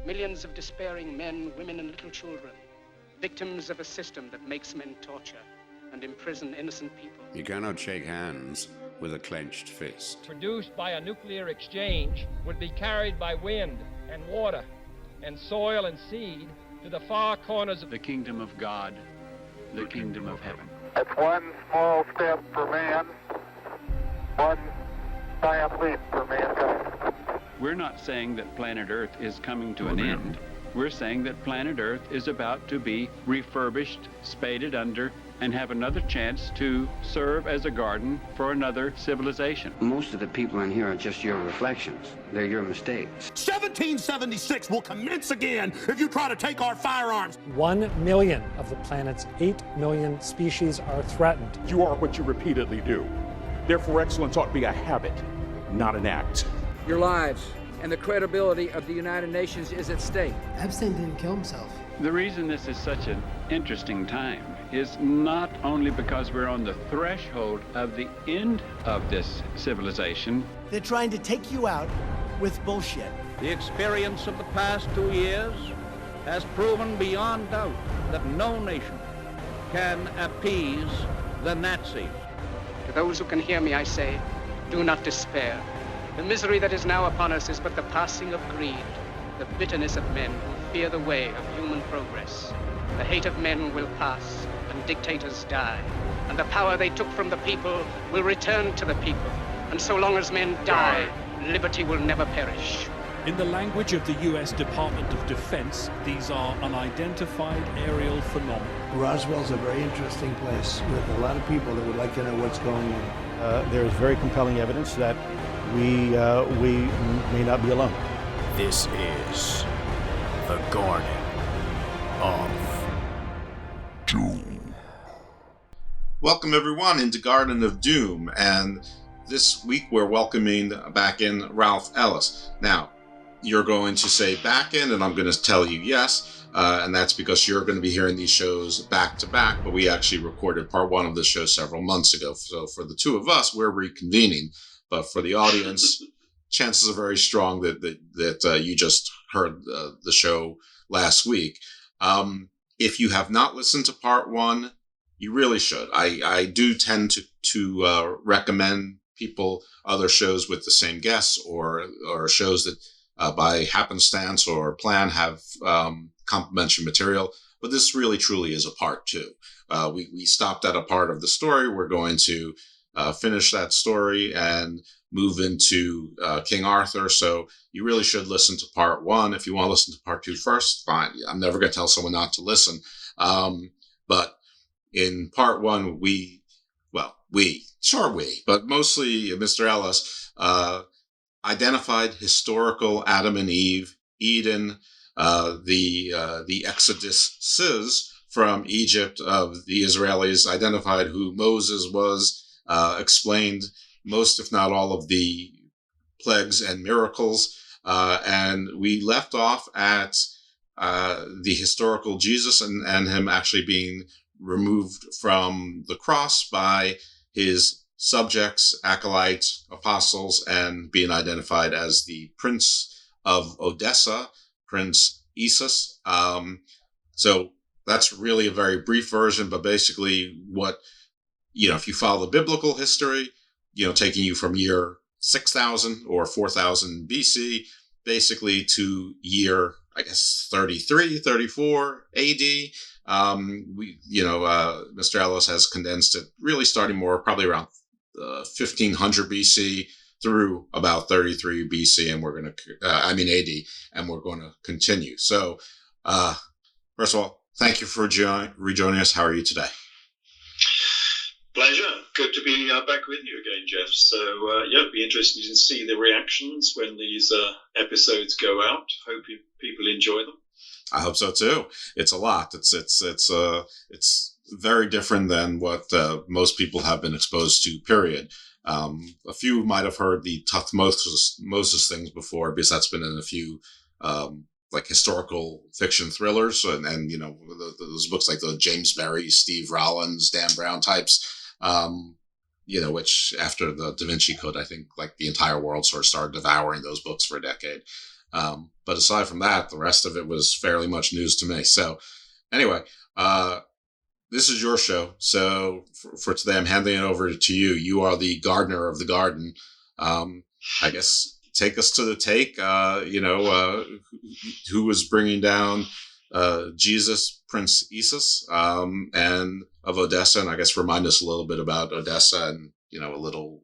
Millions of despairing men, women, and little children, victims of a system that makes men torture and imprison innocent people. You cannot shake hands with a clenched fist. Produced by a nuclear exchange would be carried by wind and water and soil and seed to the far corners of the kingdom of God, the kingdom of heaven. It's one small step for man, one giant leap for mankind. We're not saying that planet Earth is coming to an end. We're saying that planet Earth is about to be refurbished, spaded under, and have another chance to serve as a garden for another civilization. Most of the people in here are just your reflections. They're your mistakes. 1776 will commence again if you try to take our firearms. 1 million of the planet's 8 million species are threatened. You are what you repeatedly do. Therefore, excellence ought to be a habit, not an act. Your lives and the credibility of the United Nations is at stake. Epstein didn't kill himself. The reason this is such an interesting time is not only because we're on the threshold of the end of this civilization. They're trying to take you out with bullshit. The experience of the past 2 years has proven beyond doubt that no nation can appease the Nazis. To those who can hear me, I say, do not despair. The misery that is now upon us is but the passing of greed, the bitterness of men who fear the way of human progress. The hate of men will pass, and dictators die, and the power they took from the people will return to the people. And so long as men die, liberty will never perish. In the language of the U.S. Department of Defense, these are unidentified aerial phenomena. Roswell's a very interesting place with a lot of people that would like to know what's going on. There is very compelling evidence that we may not be alone. This is the Garden of Doom. Welcome everyone into Garden of Doom, and this week we're welcoming back in Ralph Ellis. Now, you're going to say back in, and I'm going to tell you yes, and that's because you're going to be hearing these shows back to back, but we actually recorded part one of this show several months ago, so for the two of us, we're reconvening, but for the audience, chances are very strong that you just heard the show last week. If you have not listened to part one, you really should. I do tend to recommend people other shows with the same guests or shows that by happenstance or plan have complementary material. But this really truly is a part two. We stopped at a part of the story. We're going to finish that story and move into King Arthur. So you really should listen to part one. If you want to listen to part two first, fine. I'm never going to tell someone not to listen. But in part one, but mostly Mr. Ellis identified historical Adam and Eve, Eden, the exoduses from Egypt of the Israelis, identified who Moses was, explained most, if not all, of the plagues and miracles. And we left off at the historical Jesus and him actually being removed from the cross by his subjects, acolytes, apostles, and being identified as the Prince of Odessa, Prince Izsus. So that's really a very brief version, but basically what, if you follow the biblical history, taking you from year 6,000 or 4,000 BC, basically to year, 33, 34 AD. Mr. Ellis has condensed it really starting more probably around 1500 BC through about 33 BC, and we're going to, AD, and we're going to continue. So, first of all, thank you for rejoining us. How are you today? Pleasure. Good to be back with you again, Jeff. So, it'll be interesting to see the reactions when these episodes go out. Hope people enjoy them. I hope so too. It's a lot. It's very different than what most people have been exposed to. Period. A few might have heard the Moses things before, because that's been in a few historical fiction thrillers, and those books like the James Berry, Steve Rollins, Dan Brown types. Which after the Da Vinci Code, I think the entire world sort of started devouring those books for a decade. But aside from that, the rest of it was fairly much news to me. So anyway, this is your show. So for today, I'm handing it over to you. You are the gardener of the garden. I guess take us to the take, who was bringing down Jesus, Prince Izsus, and of Odessa. And I guess remind us a little bit about Odessa and, a little,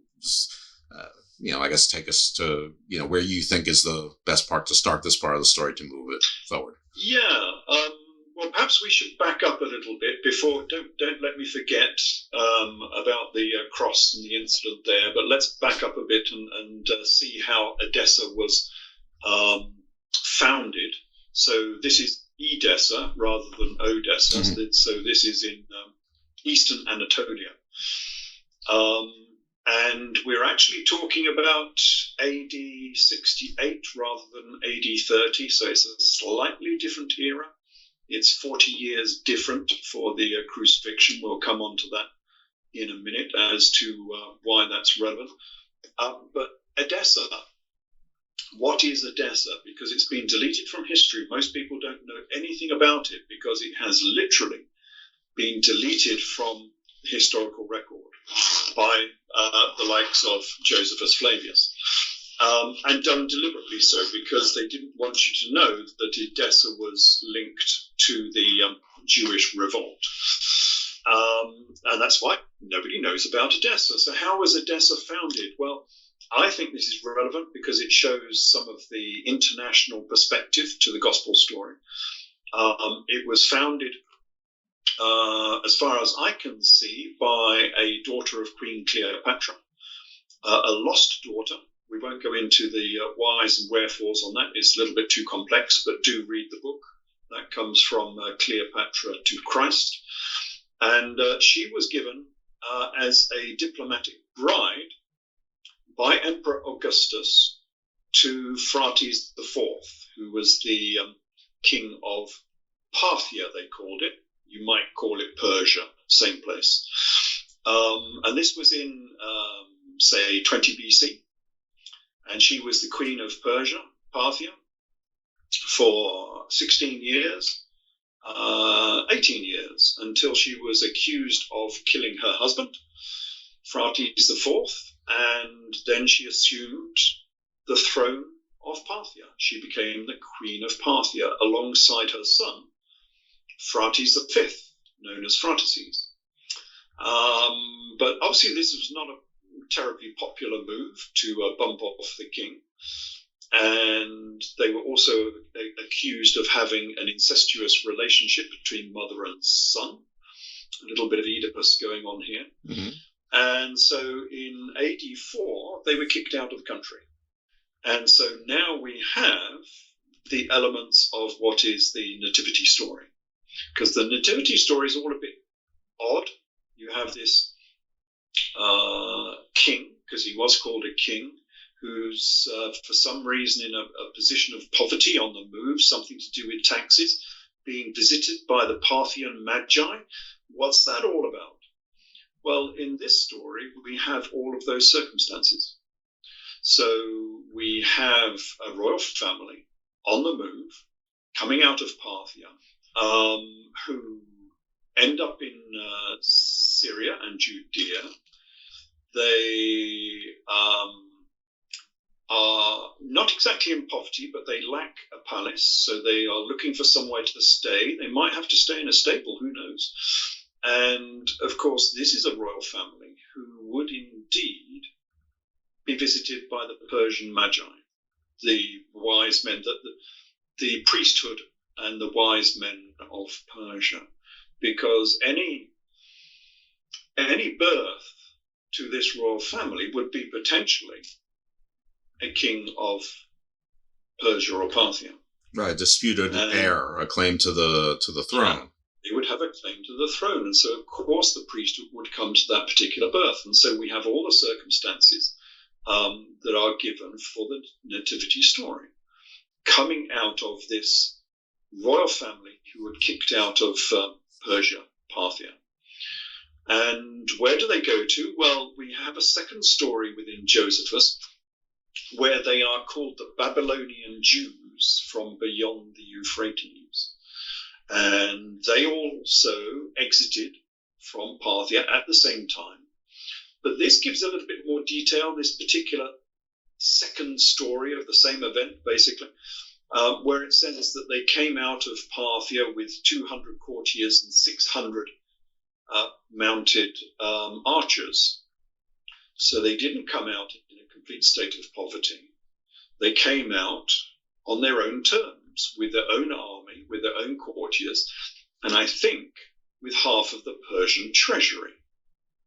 I guess take us to, where you think is the best part to start this part of the story to move it forward. Yeah. Well, perhaps we should back up a little bit before. Don't let me forget about the cross and the incident there. But let's back up a bit and see how Edessa was founded. So this is Edessa rather than Odessa. Mm-hmm. So this is in eastern Anatolia. And we're actually talking about AD 68 rather than AD 30. So it's a slightly different era. It's 40 years different for the crucifixion. We'll come on to that in a minute as to why that's relevant. But Edessa, what is Edessa? Because it's been deleted from history. Most people don't know anything about it because it has literally been deleted from the historical record by the likes of Josephus Flavius. And done deliberately so because they didn't want you to know that Edessa was linked to the Jewish revolt. And that's why nobody knows about Edessa. So how was Edessa founded? Well, I think this is relevant because it shows some of the international perspective to the gospel story. It was founded, as far as I can see, by a daughter of Queen Cleopatra, a lost daughter. We won't go into the whys and wherefores on that. It's a little bit too complex, but do read the book. That comes from Cleopatra to Christ. And she was given as a diplomatic bride by Emperor Augustus to Phraates IV, who was the king of Parthia, they called it. You might call it Persia, same place. And this was in, say, 20 BC. And she was the queen of Persia, Parthia, for 16 years, 18 years, until she was accused of killing her husband, Phraates IV, and then she assumed the throne of Parthia. She became the queen of Parthia alongside her son, Phraates V, known as Phraatesses. But obviously this was not a terribly popular move to bump off the king, and they were also accused of having an incestuous relationship between mother and son, a little bit of Oedipus going on here. Mm-hmm. And so in AD 4 they were kicked out of the country, and so now we have the elements of what is the nativity story, because the nativity story is all a bit odd. You have this king, because he was called a king, who's for some reason in a position of poverty, on the move, something to do with taxes, being visited by the Parthian Magi. What's that all about? Well, in this story, we have all of those circumstances. So we have a royal family on the move, coming out of Parthia, who end up in Syria and Judea. They are not exactly in poverty, but they lack a palace, so they are looking for somewhere to stay. They might have to stay in a stable, who knows? And, of course, this is a royal family who would indeed be visited by the Persian Magi, the wise men, the priesthood and the wise men of Persia, because any birth to this royal family would be potentially a king of Persia or Parthia. Right, disputed heir, a claim to the throne. Yeah, they would have a claim to the throne, and so of course the priesthood would come to that particular birth, and so we have all the circumstances that are given for the nativity story, coming out of this royal family who were kicked out of Persia, Parthia. And where do they go to? Well, we have a second story within Josephus, where they are called the Babylonian Jews from beyond the Euphrates. And they also exited from Parthia at the same time. But this gives a little bit more detail, this particular second story of the same event, basically, where it says that they came out of Parthia with 200 courtiers and 600 mounted archers. So they didn't come out in a complete state of poverty. They came out on their own terms, with their own army, with their own courtiers, and I think with half of the Persian treasury.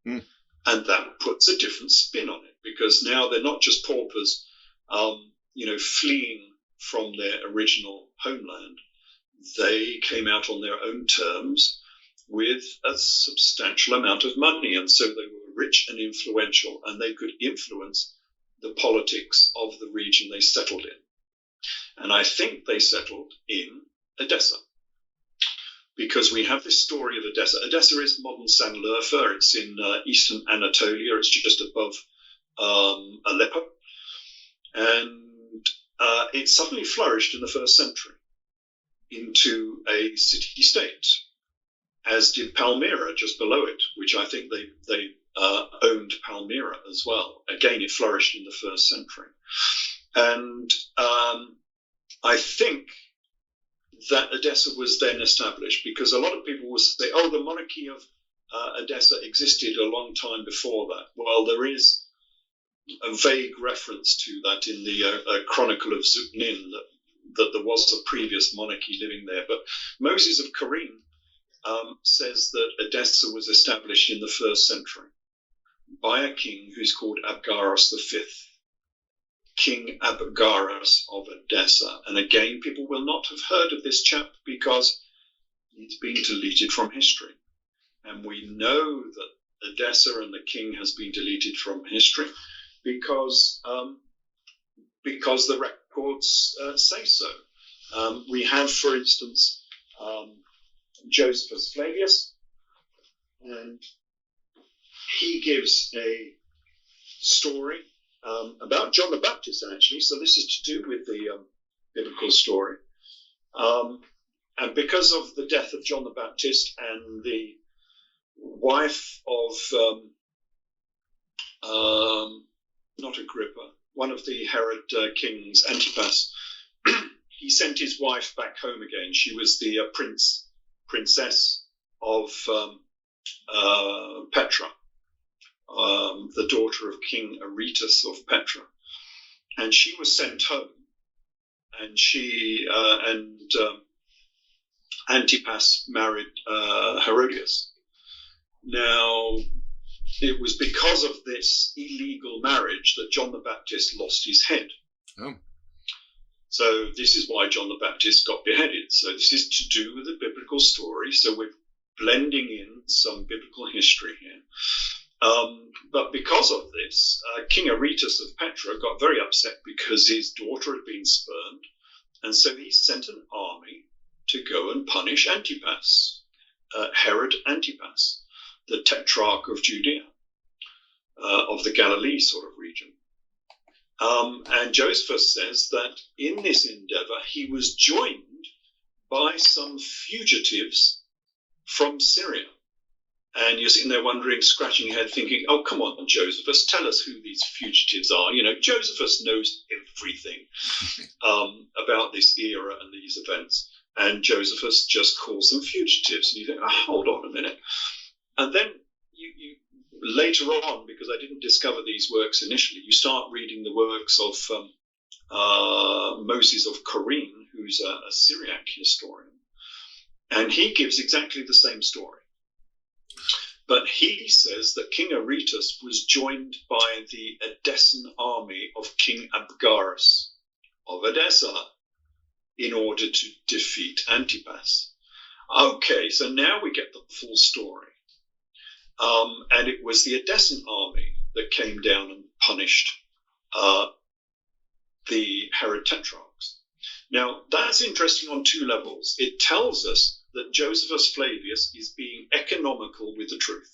And that puts a different spin on it, because now they're not just paupers, fleeing from their original homeland. They came out on their own terms with a substantial amount of money, and so they were rich and influential, and they could influence the politics of the region they settled in. And I think they settled in Edessa, because we have this story of Edessa. Edessa is modern Sanliurfa. It's in eastern Anatolia. It's just above Aleppo. And it suddenly flourished in the 1st century into a city-state, as did Palmyra just below it, which I think they owned Palmyra as well. Again, it flourished in the 1st century. And I think that Edessa was then established, because a lot of people will say, oh, the monarchy of Edessa existed a long time before that. Well, there is a vague reference to that in the Chronicle of Zupnin, that there was a previous monarchy living there. But Moses of Karim says that Edessa was established in the 1st century by a king who's called Abgaros V, King Abgaros of Edessa. And again, people will not have heard of this chap because he's been deleted from history. And we know that Edessa and the king has been deleted from history because the records say so. We have, for instance, Josephus Flavius, and he gives a story about John the Baptist, actually. So this is to do with the biblical story. And because of the death of John the Baptist and the wife of, not Agrippa, one of the Herod kings, Antipas, he sent his wife back home again. She was the princess of Petra, the daughter of King Izsus of Petra, and she was sent home, and she and Antipas married Herodias. Now, it was because of this illegal marriage that John the Baptist lost his head. Oh. So this is why John the Baptist got beheaded. So this is to do with the biblical story. So we're blending in some biblical history here. But because of this, King Izsus of Petra got very upset because his daughter had been spurned. And so he sent an army to go and punish Antipas, Herod Antipas, the tetrarch of Judea, of the Galilee sort of region. And Josephus says that in this endeavor, he was joined by some fugitives from Syria. And you're sitting there wondering, scratching your head, thinking, oh, come on, Josephus, tell us who these fugitives are. You know, Josephus knows everything about this era and these events. And Josephus just calls them fugitives. And you think, oh, hold on a minute. And then you later on, because I didn't discover these works initially, you start reading the works of Moses of Karim, who's a Syriac historian. And he gives exactly the same story. But he says that King Izsus was joined by the Edessan army of King Abgaros of Edessa in order to defeat Antipas. Okay, so now we get the full story. And it was the Edessan army that came down and punished the Herod Tetrarchs. Now, that's interesting on two levels. It tells us that Josephus Flavius is being economical with the truth.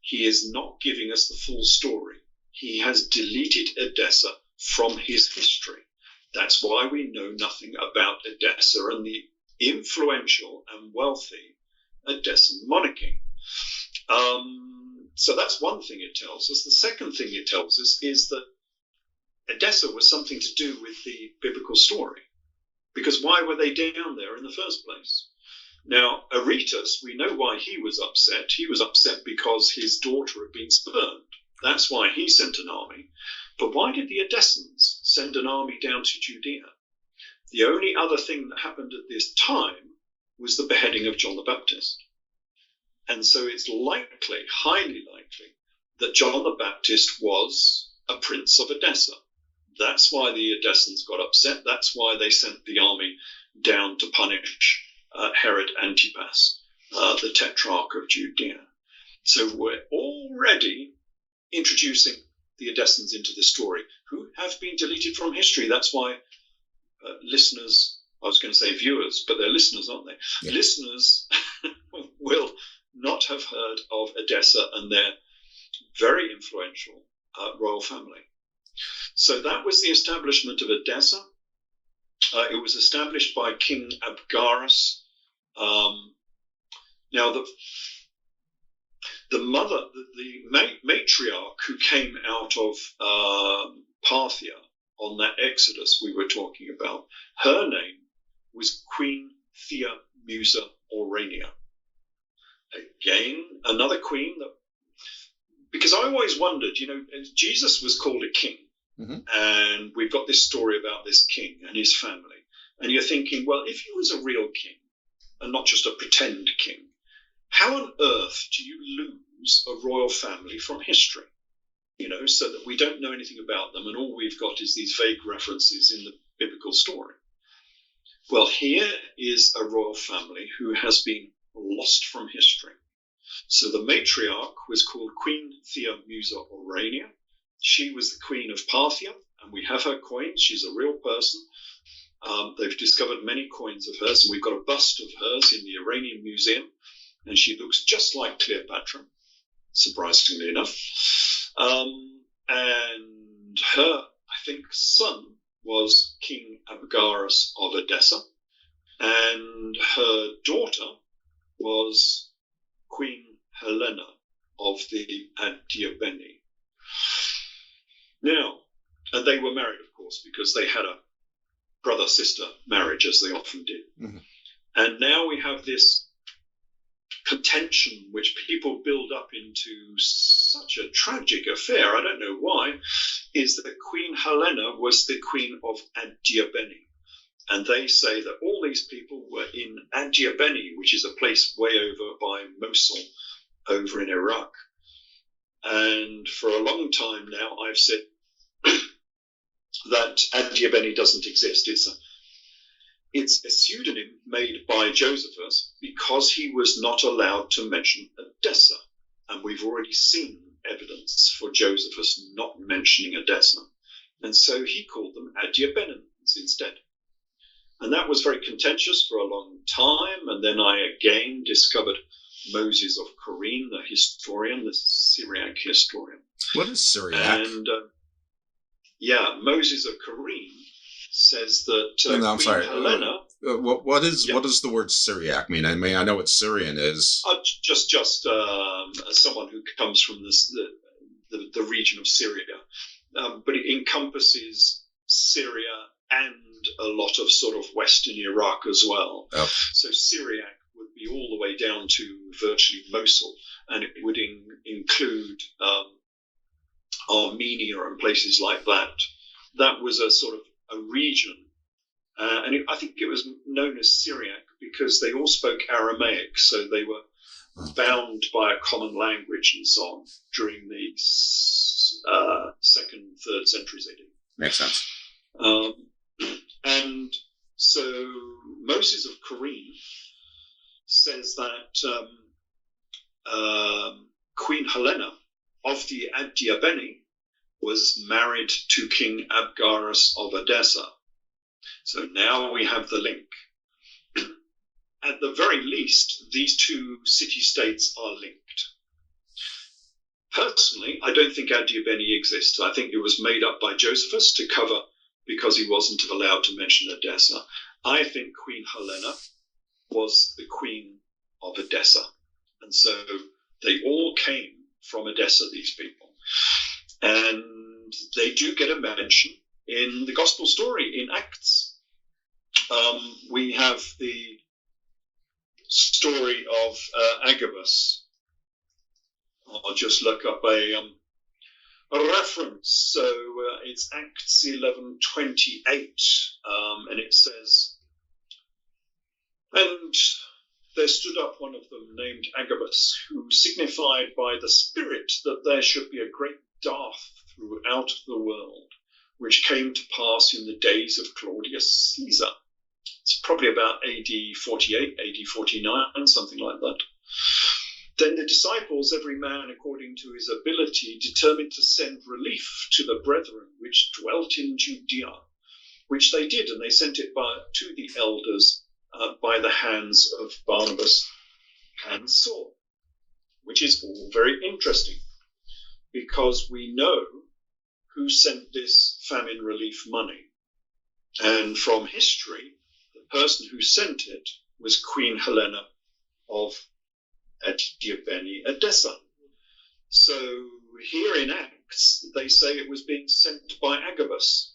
He is not giving us the full story. He has deleted Edessa from his history. That's why we know nothing about Edessa and the influential and wealthy Edessan monarchy. So that's one thing it tells us. The second thing it tells us is that Edessa was something to do with the biblical story. Because why were they down there in the first place? Now, Aretas, we know why he was upset. He was upset because his daughter had been spurned. That's why he sent an army. But why did the Edessans send an army down to Judea? The only other thing that happened at this time was the beheading of John the Baptist. And so it's likely, highly likely, that John the Baptist was a prince of Edessa. That's why the Edessans got upset. That's why they sent the army down to punish Herod Antipas, the tetrarch of Judea. So we're already introducing the Edessans into the story, who have been deleted from history. That's why listeners, I was going to say viewers, but they're listeners, aren't they? Yeah. Listeners will not have heard of Edessa and their very influential royal family. So that was the establishment of Edessa. It was established by King Abgarus. Now, the mother, the matriarch who came out of Parthia on that Exodus we were talking about, her name was Queen Thea Musa Aurania. Again, another queen that, because I always wondered, Jesus was called a king. Mm-hmm. And we've got this story about this king and his family. And you're thinking, well, if he was a real king and not just a pretend king, how on earth do you lose a royal family from history? So that we don't know anything about them and all we've got is these vague references in the biblical story. Well, here is a royal family who has been lost from history. So the matriarch was called Queen Thea Musa Aurania. She was the queen of Parthia, and we have her coins. She's a real person. They've discovered many coins of hers, and we've got a bust of hers in the Iranian Museum, and she looks just like Cleopatra, surprisingly enough. And her, I think, son was King Abgarus of Edessa, and her daughter was Queen Helena of the Adiabeni. Now, and they were married, of course, because they had a brother-sister marriage, as they often did. Mm-hmm. And now we have this contention, which people build up into such a tragic affair, I don't know why, is that Queen Helena was the queen of Adiabeni. And they say that all these people were in Adiabeni, which is a place way over by Mosul, over in Iraq. And for a long time now, I've said that Adiabeni doesn't exist. It's a pseudonym made by Josephus because he was not allowed to mention Edessa. And we've already seen evidence for Josephus not mentioning Edessa. And so he called them Adiabenans instead. And that was very contentious for a long time. And then I again discovered Moses of Corine, the historian, the Syriac historian. What is Syriac? And Moses of Corine says that I'm sorry. Helena. What does the word Syriac mean? I mean, I know what Syrian is. Just someone who comes from the region of Syria, but it encompasses Syria and a lot of sort of Western Iraq as well. Oh. So Syriac would be all the way down to virtually Mosul, and it would include Armenia and places like that. That was a sort of a region, and I think it was known as Syriac because they all spoke Aramaic, so they were bound by a common language and so on during the 2nd, 3rd centuries AD. Makes sense. And so Moses of Corine says that Queen Helena of the Adiabeni was married to King Abgarus of Edessa. So now we have the link. At the very least, these two city-states are linked. Personally, I don't think Adiabeni exists. I think it was made up by Josephus to cover because he wasn't allowed to mention Edessa. I think Queen Helena was the queen of Edessa. And so they all came from Edessa, these people. And they do get a mention in the gospel story in Acts. We have the story of Agabus. I'll just look up a reference. So it's Acts 11:28, and it says, "And there stood up one of them named Agabus, who signified by the Spirit that there should be a great dearth throughout the world, which came to pass in the days of Claudius Caesar." It's probably about AD 48, AD 49, something like that. "Then the disciples, every man according to his ability, determined to send relief to the brethren which dwelt in Judea, which they did, and they sent it to the elders by the hands of Barnabas and Saul," which is all very interesting, because we know who sent this famine relief money. And from history, the person who sent it was Queen Helena of Adiabeni Edessa. So here in Acts, they say it was being sent by Agabus.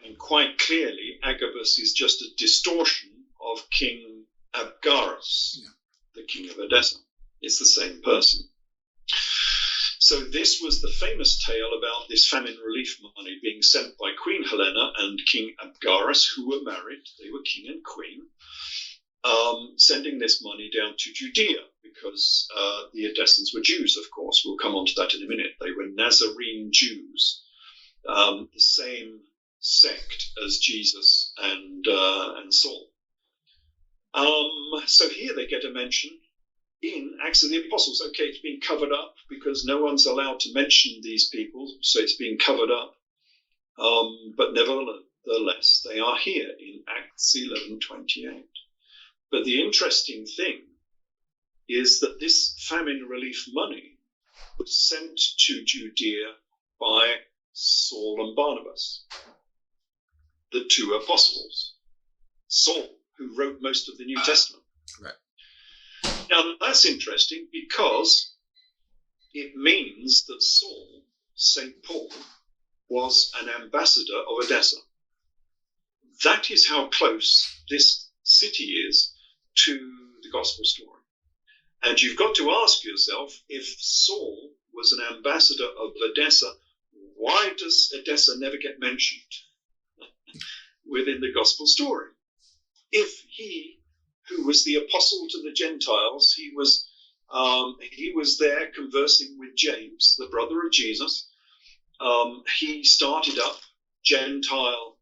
And quite clearly, Agabus is just a distortion of King Abgarus, the king of Edessa. It's the same person. So this was the famous tale about this famine relief money being sent by Queen Helena and King Abgarus, who were married. They were king and queen, sending this money down to Judea, because the Edessans were Jews, of course. We'll come on to that in a minute. They were Nazarene Jews, the same sect as Jesus and Saul. So here they get a mention in Acts of the Apostles. Okay, it's been covered up because no one's allowed to mention these people, so it's been covered up. But nevertheless, they are here in Acts 11:28. But the interesting thing is that this famine relief money was sent to Judea by Saul and Barnabas, the two apostles. Saul, who wrote most of the New Testament. Right. Now, that's interesting because it means that Saul, St. Paul, was an ambassador of Edessa. That is how close this city is to the gospel story. And you've got to ask yourself, if Saul was an ambassador of Edessa, why does Edessa never get mentioned within the gospel story? If he, who was the apostle to the Gentiles, he was there conversing with James, the brother of Jesus. He started up Gentile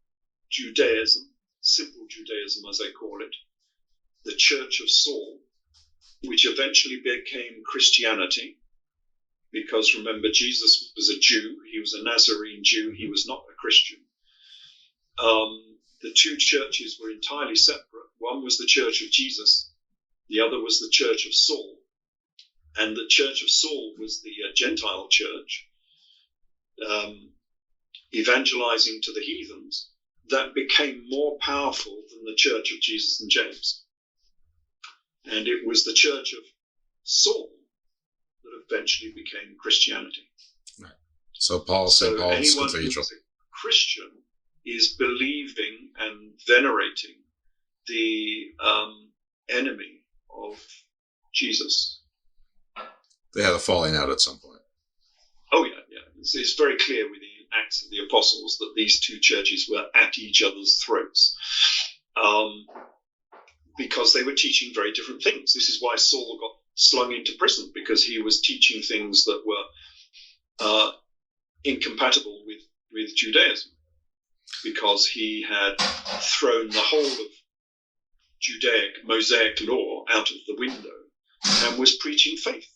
Judaism, simple Judaism as they call it, the Church of Saul, which eventually became Christianity, because remember, Jesus was a Jew. He was a Nazarene Jew. He was not a Christian. The two churches were entirely separate. One was the Church of Jesus. The other was the Church of Saul. And the Church of Saul was the Gentile church, evangelizing to the heathens, that became more powerful than the Church of Jesus and James. And it was the Church of Saul that eventually became Christianity. Right. So Paul's anyone cathedral. who's a Christian is believing and venerating the enemy of Jesus. They had a falling out at some point. Oh, yeah. It's very clear within Acts of the Apostles that these two churches were at each other's throats, because they were teaching very different things. This is why Saul got slung into prison, because he was teaching things that were incompatible with Judaism, because he had thrown the whole of Judaic Mosaic law out of the window and was preaching faith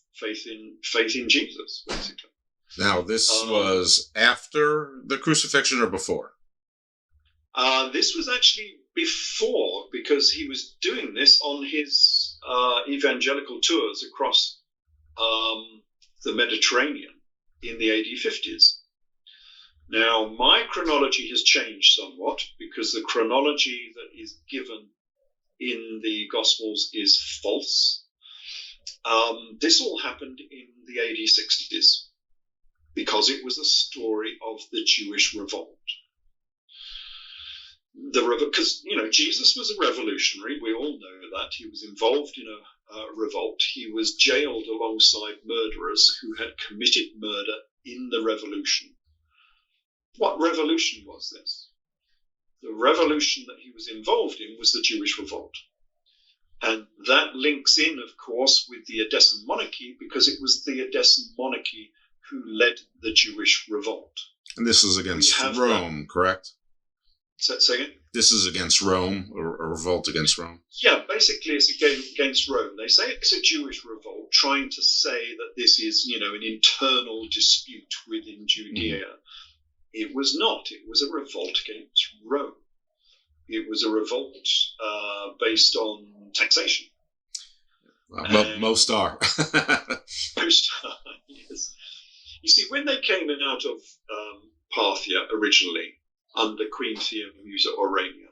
in Jesus, basically. Now, this was after the crucifixion or before? This was actually before, because he was doing this on his evangelical tours across the Mediterranean. in the AD 50s. Now, my chronology has changed somewhat because the chronology that is given in the Gospels is false. This all happened in the AD 60s because it was a story of the Jewish revolt. Because, Jesus was a revolutionary. We all know that. He was involved in a revolt. He was jailed alongside murderers who had committed murder in the revolution. What revolution was this? The revolution that he was involved in was the Jewish revolt. And that links in, of course, with the Edessan monarchy because it was the Edessan monarchy who led the Jewish revolt. And this is against Rome, correct? Say again? This is against Rome, or a revolt against Rome? Yeah, basically it's against Rome. They say it's a Jewish revolt, trying to say that this is, an internal dispute within Judea. It was not. It was a revolt against Rome. It was a revolt based on taxation. Most are. Most are, yes. You see, when they came in out of Parthia originally, under Queen Theomusa Aurania,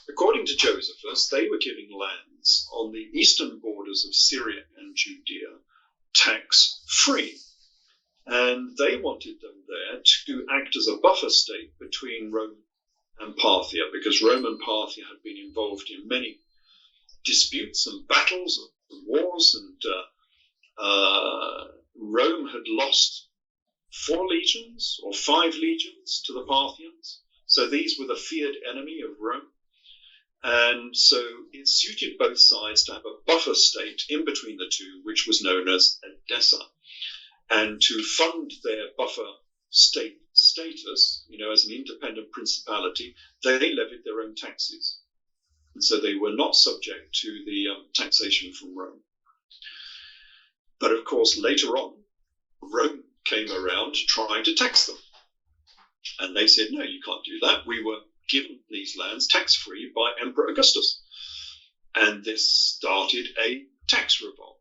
according to Josephus, they were giving lands on the eastern borders of Syria and Judea tax-free. And they wanted them there to act as a buffer state between Rome and Parthia, because Rome and Parthia had been involved in many disputes and battles and wars, and Rome had lost 4 legions or 5 legions to the Parthians. So these were the feared enemy of Rome. And so it suited both sides to have a buffer state in between the two, which was known as Edessa. And to fund their buffer state status, as an independent principality, they levied their own taxes. And so they were not subject to the taxation from Rome. But of course, later on, Rome came around trying to tax them. And they said, no, you can't do that. We were given these lands tax-free by Emperor Augustus. And this started a tax revolt.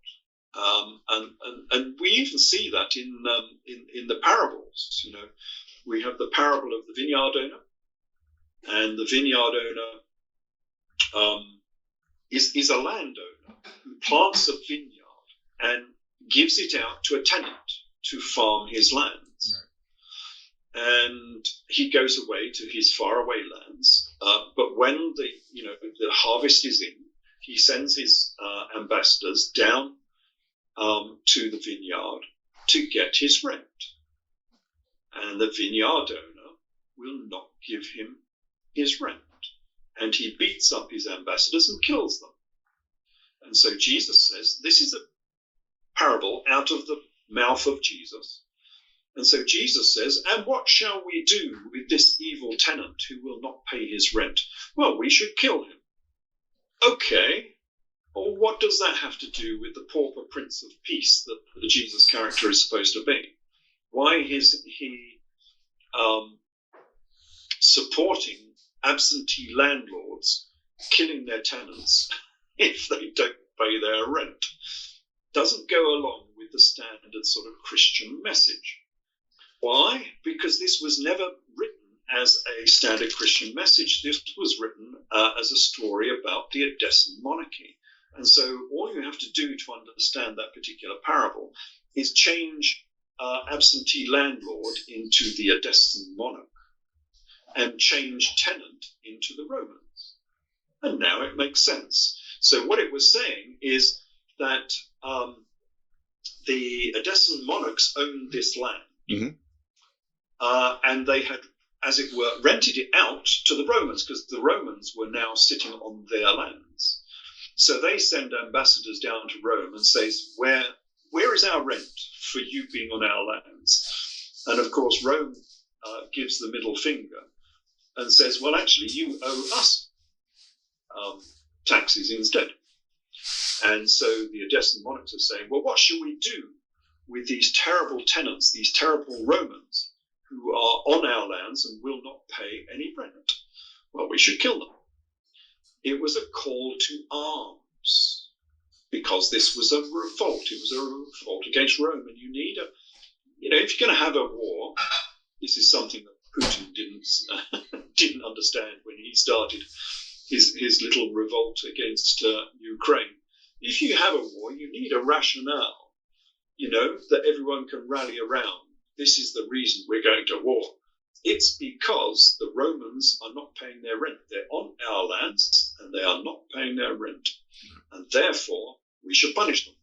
And we even see that in the parables. We have the parable of the vineyard owner, and the vineyard owner is a landowner who plants a vineyard and gives it out to a tenant to farm his lands. And he goes away to his faraway lands. But when the harvest is in, he sends his ambassadors down to the vineyard to get his rent. And the vineyard owner will not give him his rent. And he beats up his ambassadors and kills them. And so Jesus says, this is a parable out of the mouth of Jesus. And so Jesus says, and what shall we do with this evil tenant who will not pay his rent? Well, we should kill him. Okay. Well, what does that have to do with the pauper Prince of Peace that the Jesus character is supposed to be? Why is he supporting absentee landlords killing their tenants if they don't pay their rent? Doesn't go along with the standard sort of Christian message. Why? Because this was never written as a standard Christian message. This was written as a story about the Edessan monarchy. And so all you have to do to understand that particular parable is change absentee landlord into the Edessan monarch and change tenant into the Romans. And now it makes sense. So what it was saying is that the Edessan monarchs owned this land. And they had, as it were, rented it out to the Romans because the Romans were now sitting on their lands. So they send ambassadors down to Rome and says, where is our rent for you being on our lands? And of course, Rome gives the middle finger and says, well, actually, you owe us taxes instead. And so the Edessan monarchs are saying, well, what shall we do with these terrible tenants, these terrible Romans who are on our lands and will not pay any rent? Well, we should kill them. It was a call to arms because this was a revolt. It was a revolt against Rome, and you need if you're going to have a war, this is something that Putin didn't understand when he started his little revolt against Ukraine. If you have a war, you need a rationale, that everyone can rally around. This is the reason we're going to war. It's because the Romans are not paying their rent. They're on our lands and they are not paying their rent. And therefore, we should punish them.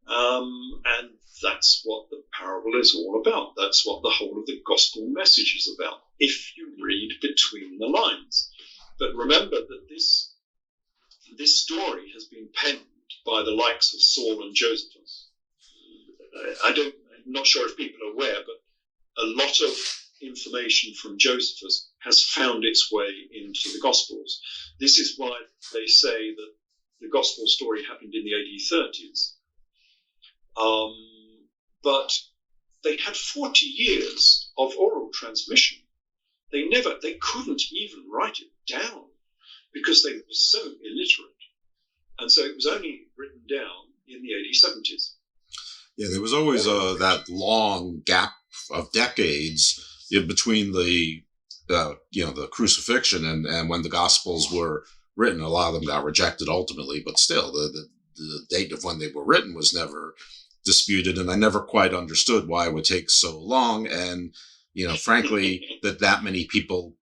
And that's what the parable is all about. That's what the whole of the gospel message is about, if you read between the lines. But remember that this story has been penned by the likes of Saul and Josephus. I'm not sure if people are aware, but a lot of information from Josephus has found its way into the Gospels. This is why they say that the Gospel story happened in the AD 30s. But they had 40 years of oral transmission. They couldn't even write it down because they were so illiterate. And so it was only written down in the AD 70s. Yeah, there was always that long gap of decades between the crucifixion and when the Gospels were written. A lot of them got rejected ultimately, but still, the date of when they were written was never disputed, and I never quite understood why it would take so long. And frankly, that many people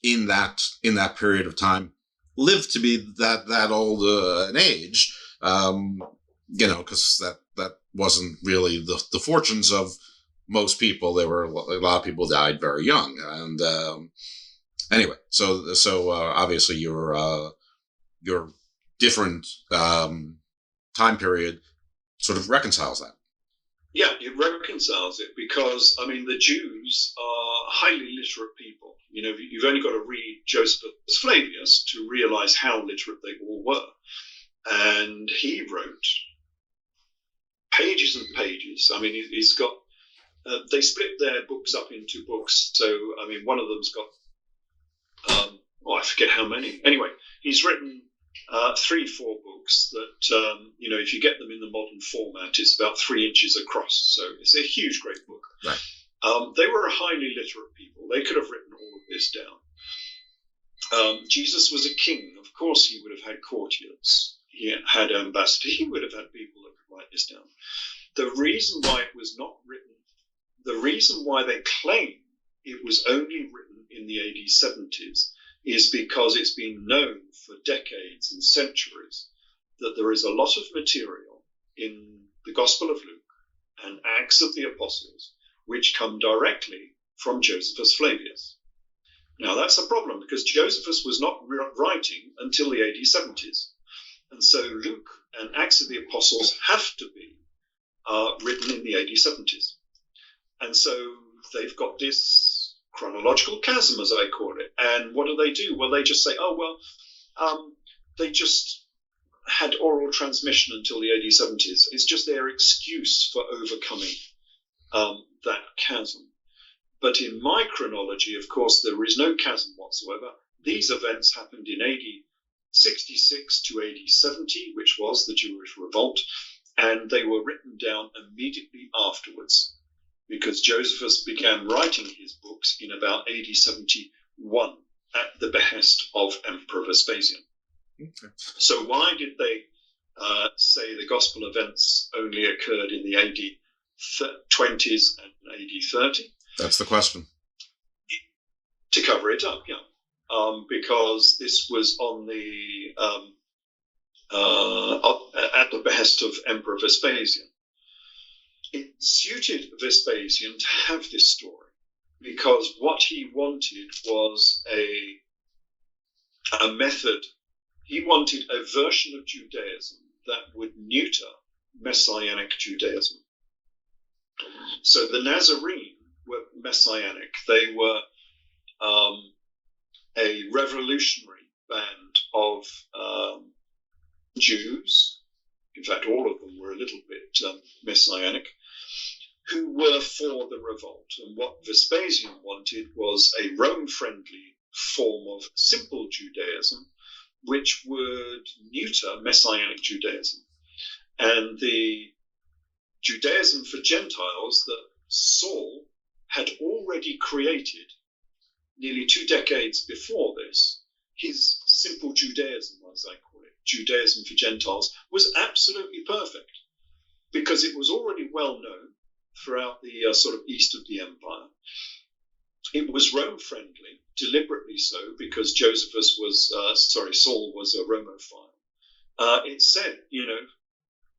in that period of time lived to be that old an age, because that wasn't really the fortunes of most people. There were a lot of people died very young, and anyway, so obviously your different time period sort of reconciles that. Yeah, it reconciles it because, the Jews are highly literate people. You've only got to read Josephus Flavius to realize how literate they all were. And he wrote pages and pages. He's got, they split their books up into books. So, one of them's got, I forget how many. Anyway, he's written 3-4 books that, if you get them in the modern format, it's about 3 inches across. So it's a huge, great book. Right. They were a highly literate people. They could have written all of this down. Jesus was a king. Of course, he would have had courtiers. He had ambassadors. He would have had people that could write this down. The reason why it was not written, the reason why they claim it was only written in the AD 70s is because it's been known for decades and centuries that there is a lot of material in the Gospel of Luke and Acts of the Apostles which come directly from Josephus Flavius. Now that's a problem because Josephus was not writing until the AD 70s. And so Luke and Acts of the Apostles have to be written in the AD 70s. And so they've got this chronological chasm, as I call it. And what do? Well, they just say, they just had oral transmission until the AD 70s. It's just their excuse for overcoming that chasm. But in my chronology, of course, there is no chasm whatsoever. These events happened in AD 66 to AD 70, which was the Jewish revolt, and they were written down immediately afterwards, because Josephus began writing his books in about AD 71 at the behest of Emperor Vespasian. Okay. So why did they say the gospel events only occurred in the AD 20s and AD 30? That's the question. To cover it up, yeah. Because this was on the at the behest of Emperor Vespasian. It suited Vespasian to have this story because what he wanted was a method. He wanted a version of Judaism that would neuter Messianic Judaism. So the Nazarene were Messianic. They were a revolutionary band of Jews. In fact, all of them were a little bit Messianic, who were for the revolt. And what Vespasian wanted was a Rome-friendly form of simple Judaism, which would neuter Messianic Judaism. And the Judaism for Gentiles that Saul had already created, nearly 2 decades before this, his simple Judaism, as I call it, Judaism for Gentiles, was absolutely perfect, because it was already well known throughout the sort of east of the empire. It was Rome friendly, deliberately so, because Saul was a Romophile. It said,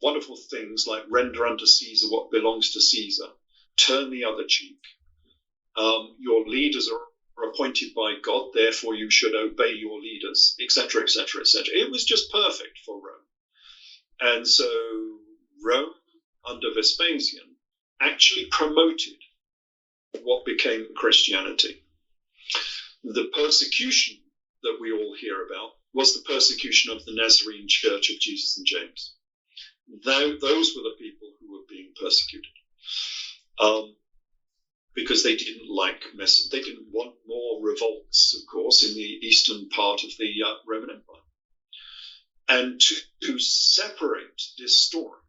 wonderful things like render unto Caesar what belongs to Caesar, turn the other cheek. Your leaders are appointed by God, therefore you should obey your leaders, etc., etc., etc. It was just perfect for Rome. And so Rome, under Vespasian, actually promoted what became Christianity. The persecution that we all hear about was the persecution of the Nazarene Church of Jesus and James. Those were the people who were being persecuted. Because they didn't they didn't want more revolts, of course, in the eastern part of the Roman Empire. And to separate this story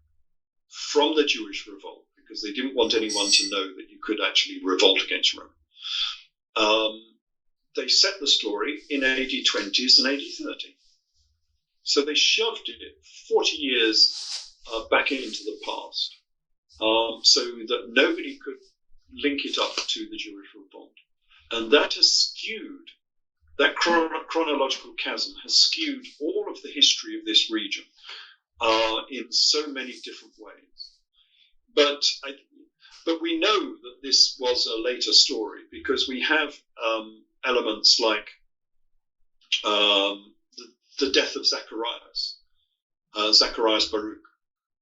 from the Jewish revolt, because they didn't want anyone to know that you could actually revolt against Rome, they set the story in AD 20s and AD 30. So they shoved it 40 years back into the past, so that nobody could link it up to the Jewish revolt. And that has skewed, that chronological chasm has skewed all of the history of this region in so many different ways. But we know that this was a later story, because we have elements like the death of Zacharias Baruch,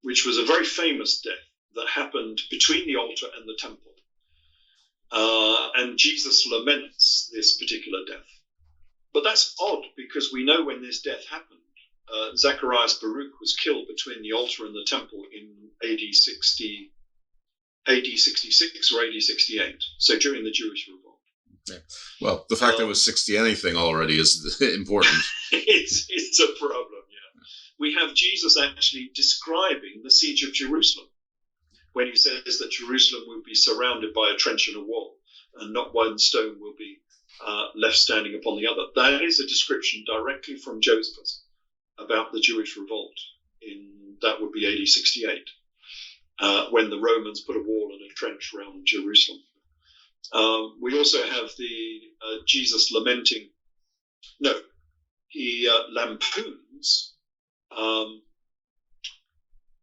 which was a very famous death that happened between the altar and the temple. And Jesus laments this particular death. But that's odd, because we know when this death happened, Zacharias Baruch was killed between the altar and the temple in AD 66 or AD 68, so during the Jewish revolt. Yeah. Well, the fact that it was 60 anything already is important. It's a problem, yeah. We have Jesus actually describing the siege of Jerusalem, when he says that Jerusalem will be surrounded by a trench and a wall, and not one stone will be left standing upon the other. That is a description directly from Josephus about the Jewish revolt, that would be AD 68, when the Romans put a wall and a trench around Jerusalem. We also have the Jesus lamenting. No, he lampoons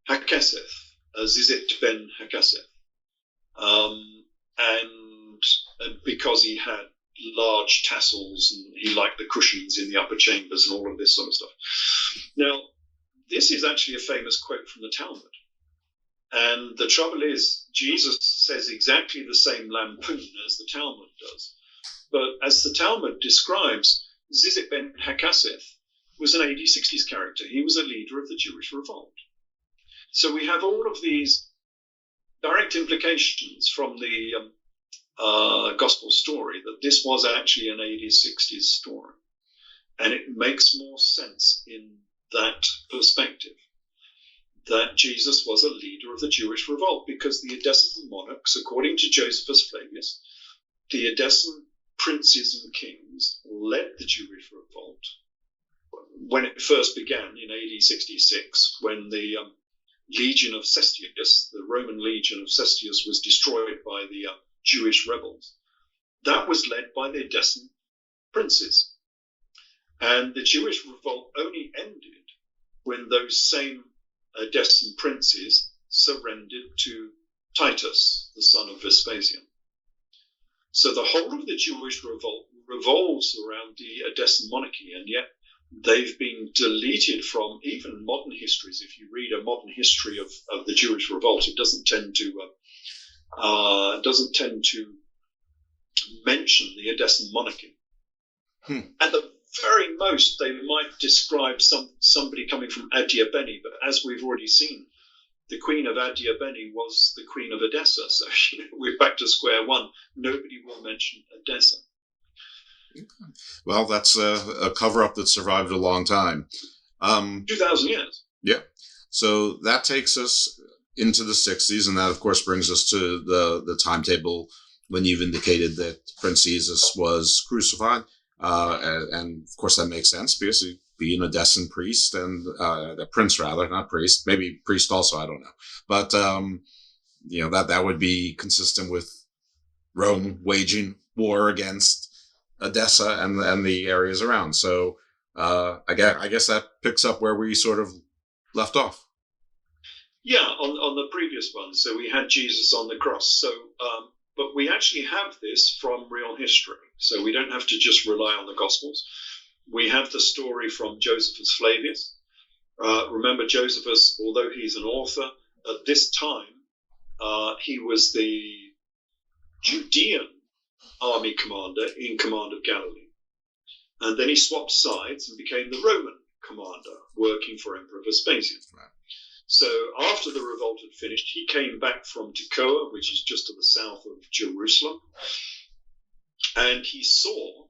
Hakaseth, Zizit ben Hakaseth, and because he had large tassels and he liked the cushions in the upper chambers and all of this sort of stuff. Now, this is actually a famous quote from the Talmud. And the trouble is, Jesus says exactly the same lampoon as the Talmud does. But as the Talmud describes, Zizit ben Hakaseth was an AD 60s character. He was a leader of the Jewish revolt. So we have all of these direct implications from the gospel story that this was actually an AD 60s story. And it makes more sense in that perspective, that Jesus was a leader of the Jewish revolt, because the Edessan monarchs, according to Josephus Flavius, the Edessan princes and kings led the Jewish revolt when it first began in AD 66, when the Legion of Cestius, the Roman Legion of Cestius, was destroyed by the Jewish rebels. That was led by the Edessan princes. And the Jewish revolt only ended when those same Edessan princes surrendered to Titus, the son of Vespasian. So the whole of the Jewish revolt revolves around the Edessan monarchy, and yet they've been deleted from even modern histories. If you read a modern history of the Jewish revolt, it doesn't tend to mention the Edessan monarchy. At the very most, they might describe somebody coming from Adiabeni, but as we've already seen, the Queen of Adiabeni was the Queen of Edessa, so we're back to square one. Nobody will mention Edessa. Well, that's a cover-up that survived a long time. 2,000 years. Yeah. So that takes us into the 60s, and that, of course, brings us to the timetable when you've indicated that Prince Izsus was crucified. And, of course, that makes sense because he'd be an Odessan priest, and a prince, rather, not priest, maybe priest also, I don't know. But, that would be consistent with Rome waging war against Edessa and the areas around. So I guess that picks up where we sort of left off. Yeah, on the previous one. So we had Jesus on the cross. So, but we actually have this from real history. So we don't have to just rely on the Gospels. We have the story from Josephus Flavius. Remember, Josephus, although he's an author, at this time, he was the Judean army commander in command of Galilee. And then he swapped sides and became the Roman commander, working for Emperor Vespasian. Right. So after the revolt had finished, he came back from Tekoa, which is just to the south of Jerusalem, and he saw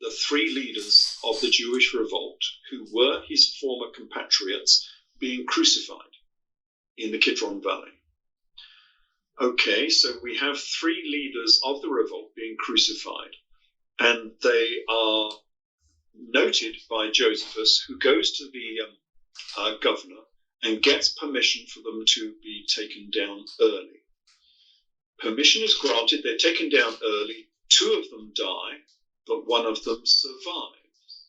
the three leaders of the Jewish revolt, who were his former compatriots, being crucified in the Kidron Valley. Okay, so we have three leaders of the revolt being crucified, and they are noted by Josephus, who goes to the governor and gets permission for them to be taken down early. Permission is granted, they're taken down early, two of them die, but one of them survives.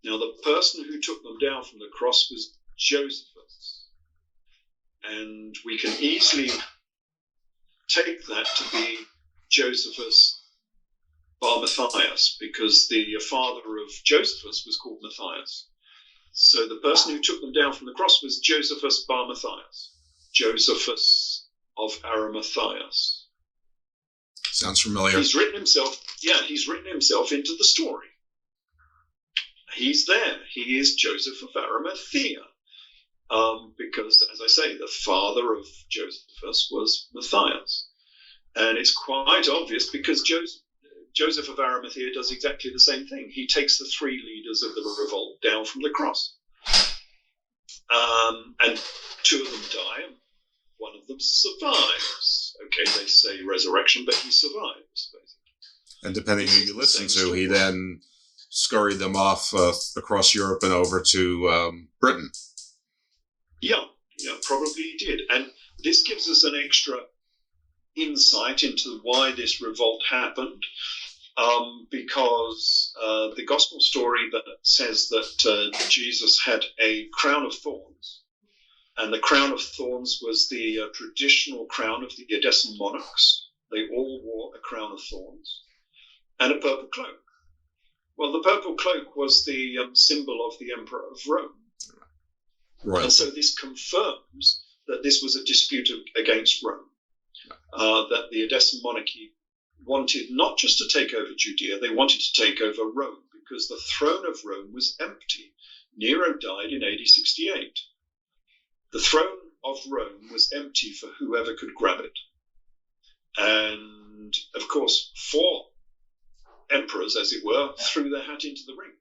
Now, the person who took them down from the cross was Josephus, and we can easily take that to be Josephus bar Matthias, because the father of Josephus was called Matthias. So the person who took them down from the cross was Josephus bar Matthias, Josephus of Arimatheas. Sounds familiar. He's written himself into the story. He's there. He is Joseph of Arimathea. Because, as I say, the father of Josephus was Matthias. And it's quite obvious because Joseph of Arimathea does exactly the same thing. He takes the three leaders of the revolt down from the cross. And two of them die, and one of them survives. Okay, they say resurrection, but he survives, basically. And depending who you listen to, he then scurried them off across Europe and over to Britain. Yeah, probably he did. And this gives us an extra insight into why this revolt happened, because the gospel story that says that Jesus had a crown of thorns, and the crown of thorns was the traditional crown of the Odessan monarchs. They all wore a crown of thorns and a purple cloak. Well, the purple cloak was the symbol of the Emperor of Rome. Right. And so this confirms that this was a dispute against Rome, that the Odessan monarchy wanted not just to take over Judea, they wanted to take over Rome, because the throne of Rome was empty. Nero died in AD 68. The throne of Rome was empty for whoever could grab it. And, of course, four emperors, as it were, threw their hat into the ring.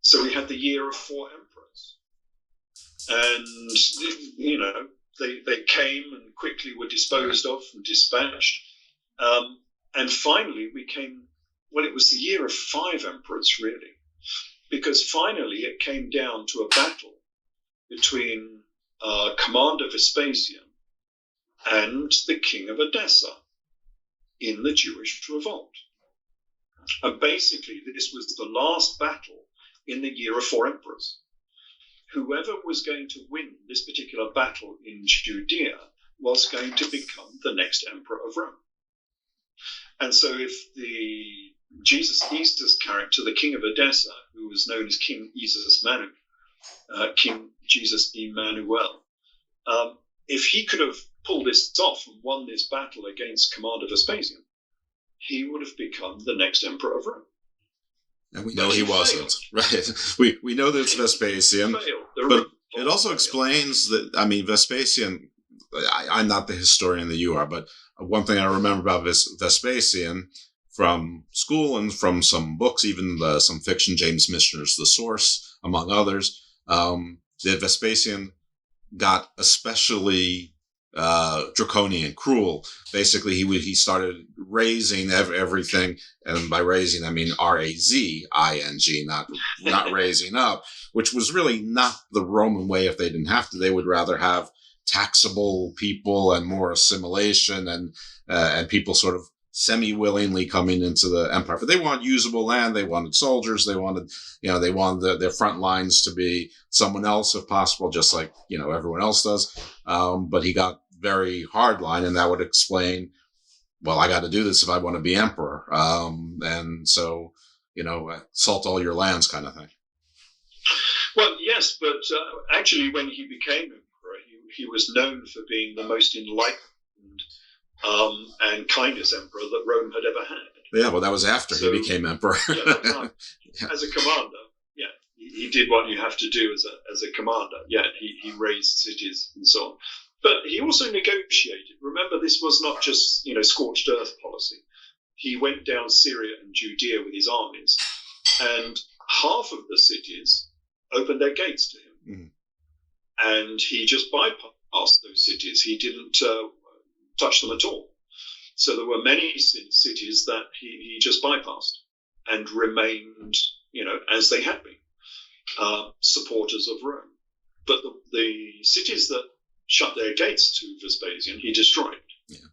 So we had the year of four emperors. And, they came and quickly were disposed of and dispatched. And finally it was the year of five emperors, really, because finally it came down to a battle between Commander Vespasian and the king of Edessa in the Jewish revolt. And basically, this was the last battle in the year of four emperors. Whoever was going to win this particular battle in Judea was going to become the next emperor of Rome. And so if the Jesus Izsus character, the king of Edessa, who was known as King Izsus King Jesus Emmanuel, if he could have pulled this off and won this battle against Commander Vespasian, he would have become the next emperor of Rome. And we know he wasn't, right? We know that it's Vespasian, but it also explains that, Vespasian, I'm not the historian that you are, but one thing I remember about Vespasian from school and from some books, even some fiction, James Michener's The Source, among others, that Vespasian got especially draconian, cruel. Basically, he started raising everything, and by raising I mean razing, not raising up, which was really not the Roman way. If they didn't have to, they would rather have taxable people and more assimilation and people sort of semi-willingly coming into the empire. But they wanted usable land. They wanted soldiers. They wanted their front lines to be someone else if possible, just like, everyone else does. But he got very hardline, and that would explain, well, I got to do this if I want to be emperor. And so, salt all your lands kind of thing. Well, yes, but actually when he became emperor, he was known for being the most enlightened and kindest emperor that Rome had ever had. Yeah, well, that was after he became emperor. As a commander, he did what you have to do as a commander. Yeah, he raised cities and so on. But he also negotiated. Remember, this was not just, scorched earth policy. He went down Syria and Judea with his armies, and half of the cities opened their gates to him. Mm. And he just bypassed those cities. He didn't touch them at all. So there were many cities that he just bypassed and remained, as they had been, supporters of Rome. But the cities that shut their gates to Vespasian, he destroyed. Yeah,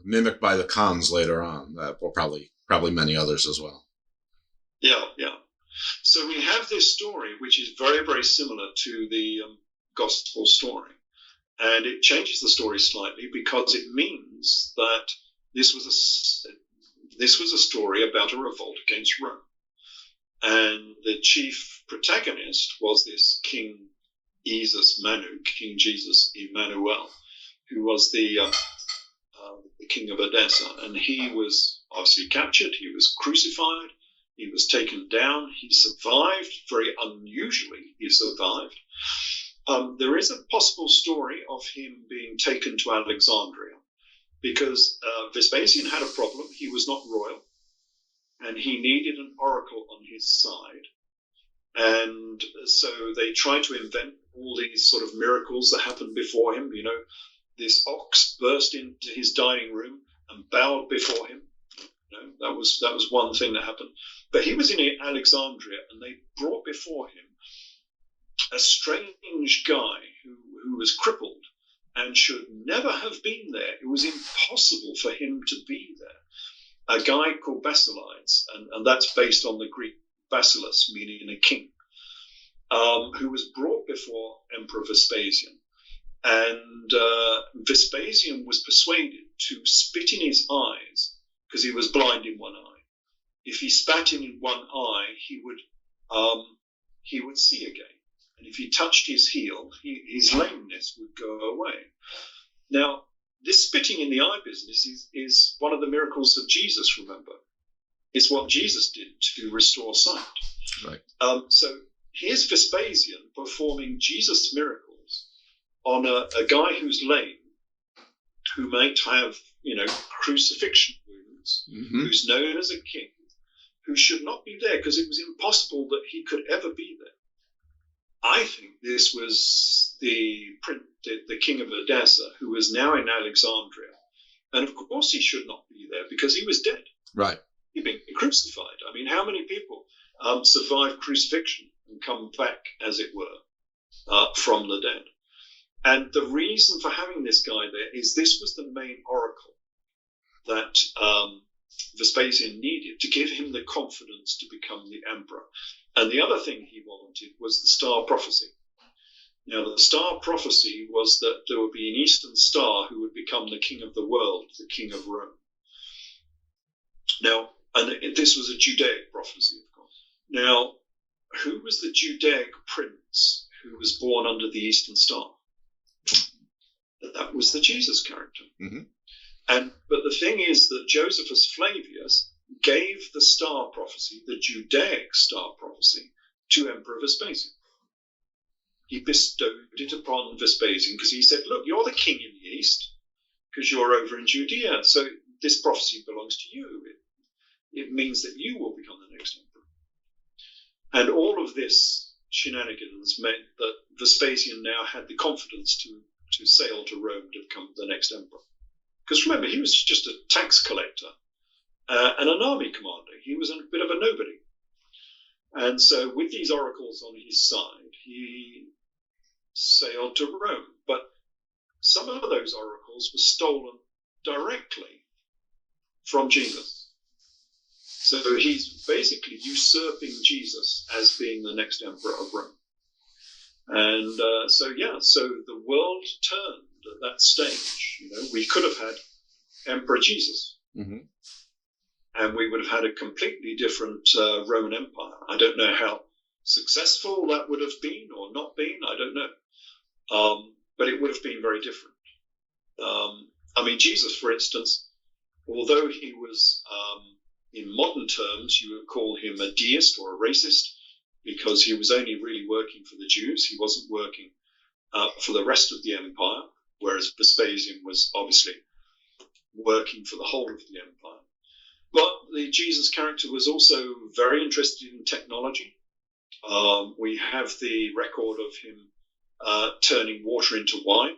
mimicked by the Khans later on, or probably many others as well. Yeah. So we have this story, which is very, very similar to the gospel story, and it changes the story slightly because it means that this was a story about a revolt against Rome, and the chief protagonist was this King Izsus Manu, King Jesus Emmanuel, who was the king of Edessa, and he was obviously captured. He was crucified. He was taken down. He survived. Very unusually, he survived. There is a possible story of him being taken to Alexandria because Vespasian had a problem. He was not royal, and he needed an oracle on his side. And so they tried to invent all these sort of miracles that happened before him. This ox burst into his dining room and bowed before him. That was one thing that happened. But he was in Alexandria, and they brought before him a strange guy who was crippled and should never have been there. It was impossible for him to be there. A guy called Basileus, and that's based on the Greek basileus, meaning a king, who was brought before Emperor Vespasian. And Vespasian was persuaded to spit in his eyes because he was blind in one eye. If he spat in one eye, he would see again. And if he touched his heel, his lameness would go away. Now, this spitting in the eye business is one of the miracles of Jesus, remember. It's what Jesus did to restore sight. Right. So here's Vespasian performing Jesus' miracles on a guy who's lame, who might have, crucifixion wounds, who's known as a king, who should not be there because it was impossible that he could ever be there. I think this was the king of Edessa, who was now in Alexandria. And of course he should not be there because he was dead. Right. He'd been crucified. I mean, how many people survive crucifixion and come back, as it were, from the dead? And the reason for having this guy there is this was the main oracle that Vespasian needed to give him the confidence to become the emperor. And the other thing he wanted was the star prophecy. Now, the star prophecy was that there would be an eastern star who would become the king of the world, the king of Rome. Now, and this was a Judaic prophecy, of course. Now, who was the Judaic prince who was born under the eastern star? That was the Jesus character. Mm-hmm. But the thing is that Josephus Flavius gave the star prophecy, the Judaic star prophecy, to Emperor Vespasian. He bestowed it upon Vespasian because he said, look, you're the king in the east because you're over in Judea. So this prophecy belongs to you. It means that you will become the next emperor. And all of this shenanigans meant that Vespasian now had the confidence to sail to Rome to become the next emperor. Because remember, he was just a tax collector and an army commander. He was a bit of a nobody. And so with these oracles on his side, he sailed to Rome. But some of those oracles were stolen directly from Jesus. So he's basically usurping Jesus as being the next emperor of Rome. And so the world turned at that stage. We could have had Emperor Jesus. Mm-hmm. And we would have had a completely different Roman Empire. I don't know how successful that would have been or not been. I don't know. But it would have been very different. Jesus, for instance, although he was, in modern terms, you would call him a deist or a racist, because he was only really working for the Jews. He wasn't working for the rest of the empire, whereas Vespasian was obviously working for the whole of the empire. But the Jesus character was also very interested in technology. We have the record of him turning water into wine,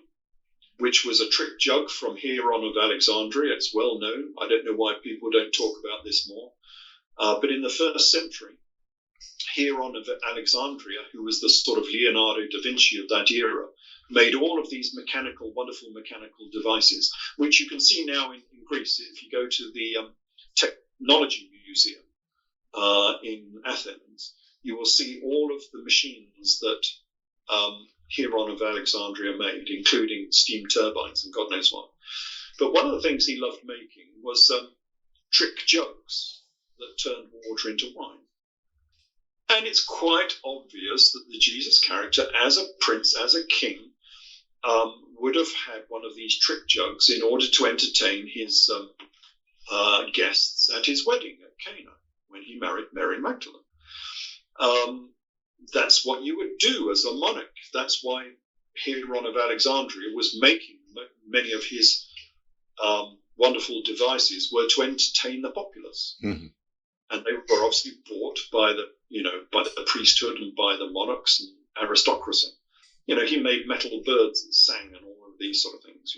which was a trick jug from Hieron of Alexandria. It's well known. I don't know why people don't talk about this more. But in the first century, Hieron of Alexandria, who was the sort of Leonardo da Vinci of that era, made all of these wonderful mechanical devices, which you can see now in Greece. If you go to the Technology Museum in Athens, you will see all of the machines that Hieron of Alexandria made, including steam turbines and God knows what. But one of the things he loved making was trick jugs that turned water into wine. And it's quite obvious that the Jesus character, as a prince, as a king, would have had one of these trick jugs in order to entertain his guests at his wedding at Cana when he married Mary Magdalene. That's what you would do as a monarch. That's why Hieron of Alexandria was making many of his wonderful devices were to entertain the populace. Mm-hmm. And they were obviously bought by the priesthood and by the monarchs and aristocracy. He made metal birds and sang and all of these sort of things.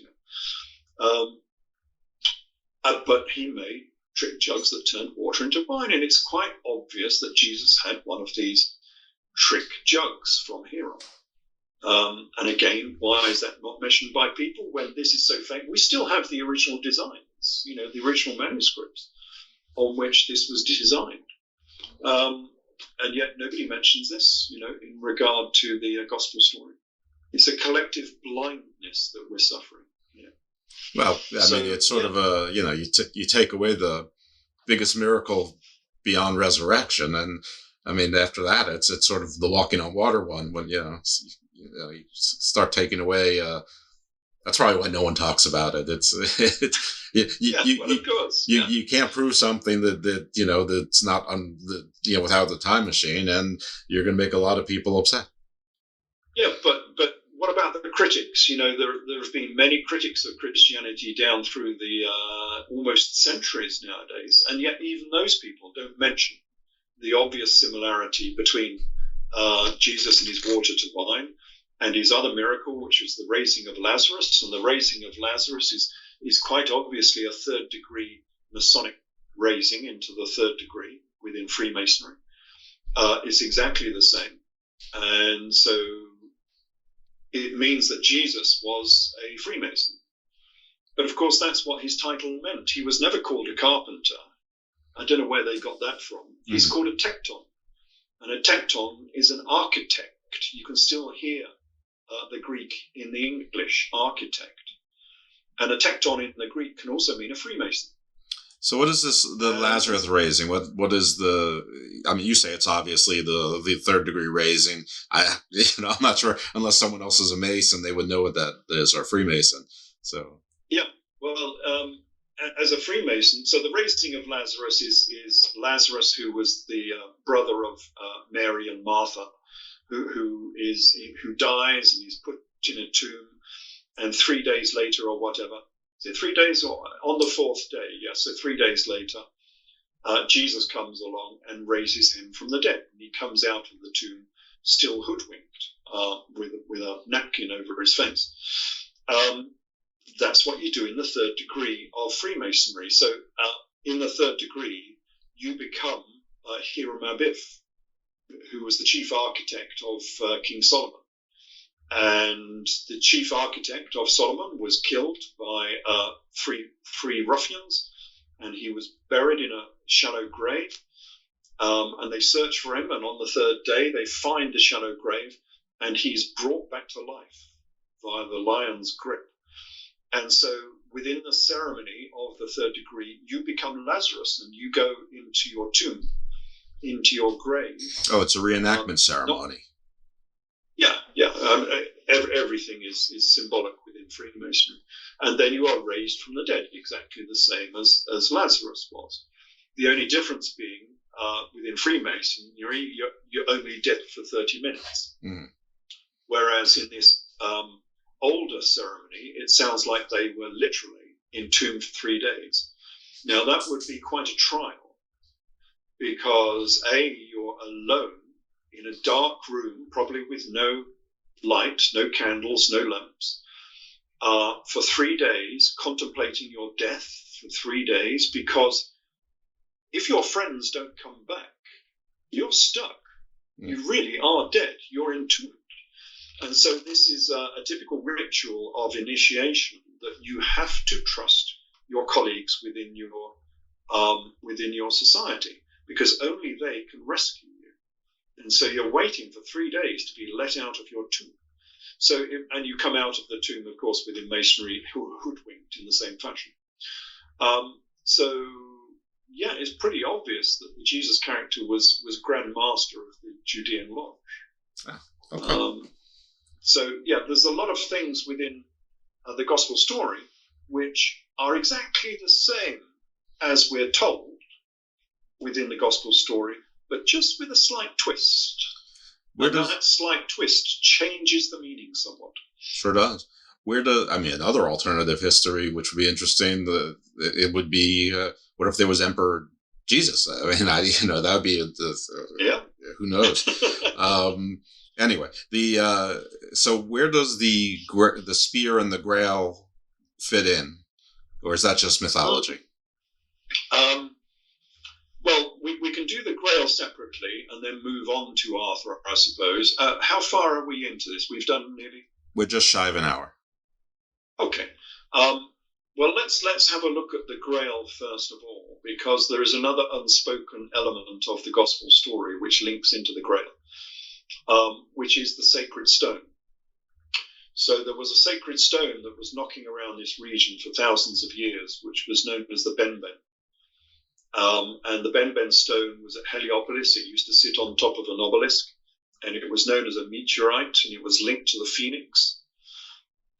But he made trick jugs that turned water into wine, and it's quite obvious that Jesus had one of these trick jugs from Hieron. And again, why is that not mentioned by people when this is so famous? We still have the original designs, the original manuscripts on which this was designed. And yet nobody mentions this, in regard to the gospel story. It's a collective blindness that we're suffering. Well, it's sort of you take away the biggest miracle beyond resurrection, and after that, it's sort of the walking on water one. When you start taking away, that's probably why no one talks about it. You can't prove something that's not without the time machine, and you're going to make a lot of people upset. Yeah, but what about the critics? There have been many critics of Christianity down through the almost centuries nowadays, and yet even those people don't mention the obvious similarity between Jesus and his water to wine and his other miracle, which was the raising of Lazarus. And the raising of Lazarus is quite obviously a third degree Masonic raising into the third degree within Freemasonry. It's exactly the same. And so it means that Jesus was a Freemason. But of course, that's what his title meant. He was never called a carpenter. I don't know where they got that from. He's called a tekton. And a tekton is an architect. You can still hear the Greek in the English, architect. And a tekton in the Greek can also mean a Freemason. So what is this, the Lazarus raising? What is you say it's obviously the third degree raising. I'm not sure, unless someone else is a Mason, they would know what that is, or Freemason. So. Yeah, well, as a Freemason, so the raising of Lazarus is Lazarus, who was the brother of Mary and Martha, who dies and he's put in a tomb, and 3 days later or whatever, is it 3 days or on the fourth day? Yes, so 3 days later, Jesus comes along and raises him from the dead. And he comes out of the tomb still hoodwinked. with a napkin over his face. That's what you do in the third degree of Freemasonry. So in the third degree, you become Hiram Abiff, who was the chief architect of King Solomon. And the chief architect of Solomon was killed by three ruffians, and he was buried in a shallow grave. And they search for him, and on the third day, they find the shallow grave, and he's brought back to life via the lion's grip. And so within the ceremony of the third degree, you become Lazarus, and you go into your tomb, into your grave. Oh, it's a reenactment ceremony. Everything is symbolic within Freemasonry. And then you are raised from the dead, exactly the same as Lazarus was. The only difference being, within Freemason, you're only dead for 30 minutes. Mm. Whereas in this older ceremony, it sounds like they were literally entombed for 3 days. Now, that would be quite a trial, because you're alone in a dark room, probably with no light, no candles, no lamps, for 3 days, contemplating your death for 3 days, because if your friends don't come back, you're stuck. You really are dead. You're entombed. And so this is a typical ritual of initiation, that you have to trust your colleagues within your society, because only they can rescue you. And so you're waiting for 3 days to be let out of your tomb. So, and you come out of the tomb, of course, within Masonry, hoodwinked in the same fashion. It's pretty obvious that the Jesus character was Grand Master of the Judean Lodge. Okay. There's a lot of things within the Gospel story which are exactly the same as we're told within the Gospel story, but just with a slight twist. That slight twist changes the meaning somewhat. Sure does. Another alternative history, which would be interesting, it would be, what if there was Emperor Jesus? That would be, who knows? Anyway, so where does the spear and the Grail fit in? Or is that just mythology? We can do the Grail separately and then move on to Arthur, I suppose. How far are we into this? We've done nearly... We're just shy of an hour. Okay. Let's have a look at the Grail first of all, because there is another unspoken element of the Gospel story which links into the Grail, which is the sacred stone. So there was a sacred stone that was knocking around this region for thousands of years, which was known as the Benben. And the Benben stone was at Heliopolis. It used to sit on top of an obelisk, and it was known as a meteorite, and it was linked to the phoenix.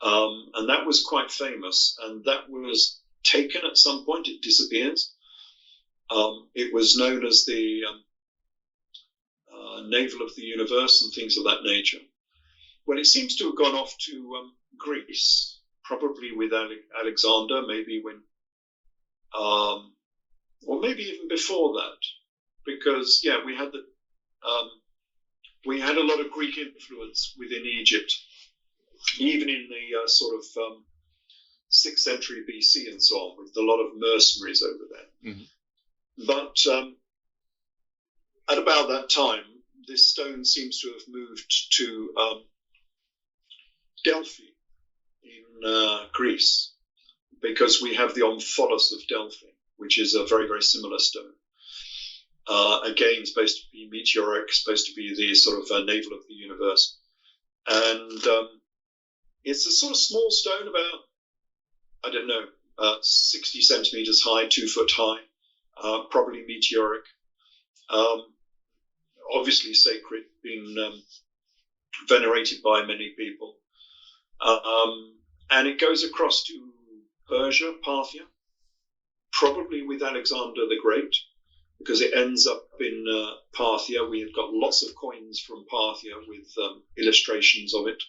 And that was quite famous, and that was taken at some point. It disappears. It was known as the navel of the universe and things of that nature. Well, it seems to have gone off to Greece, probably with Alexander, maybe when, or maybe even before that, because we had a lot of Greek influence within Egypt, even in the sort of 6th century BC and so on, with a lot of mercenaries over there. Mm-hmm. But at about that time, this stone seems to have moved to Delphi in Greece, because we have the Omphalos of Delphi, which is a very, very similar stone. Again, supposed to be meteoric, supposed to be the sort of navel of the universe. And it's a sort of small stone, about, 60 centimeters high, 2 foot high, probably meteoric. Obviously sacred, being venerated by many people. And it goes across to Persia, Parthia, probably with Alexander the Great, because it ends up in Parthia. We have got lots of coins from Parthia with illustrations of it.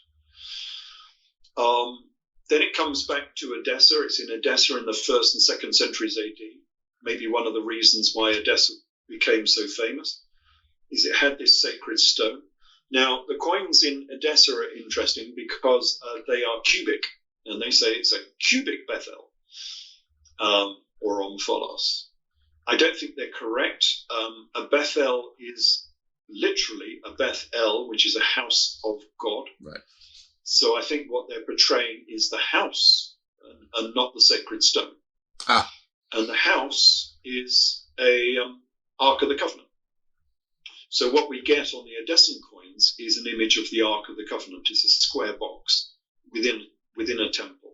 Then it comes back to Edessa. It's in Edessa in the 1st and 2nd centuries AD. Maybe one of the reasons why Edessa became so famous is it had this sacred stone. Now, the coins in Edessa are interesting because they are cubic, and they say it's a cubic Bethel, or omphalos. I don't think they're correct. A Bethel is literally a Beth-El, which is a house of God. Right. So I think what they're portraying is the house and not the sacred stone. Ah. And the house is a Ark of the Covenant. So what we get on the Edessan coins is an image of the Ark of the Covenant. It's a square box within a temple.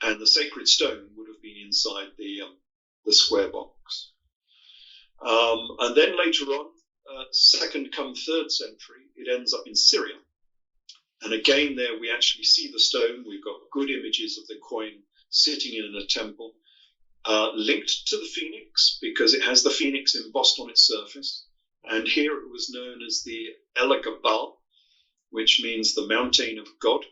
And the sacred stone would have been inside the square box. And then later on, second come third century, it ends up in Syria. And again there we actually see the stone. We've got good images of the coin sitting in a temple, linked to the phoenix because it has the phoenix embossed on its surface. And here it was known as the El-Gabal, which means the mountain of God.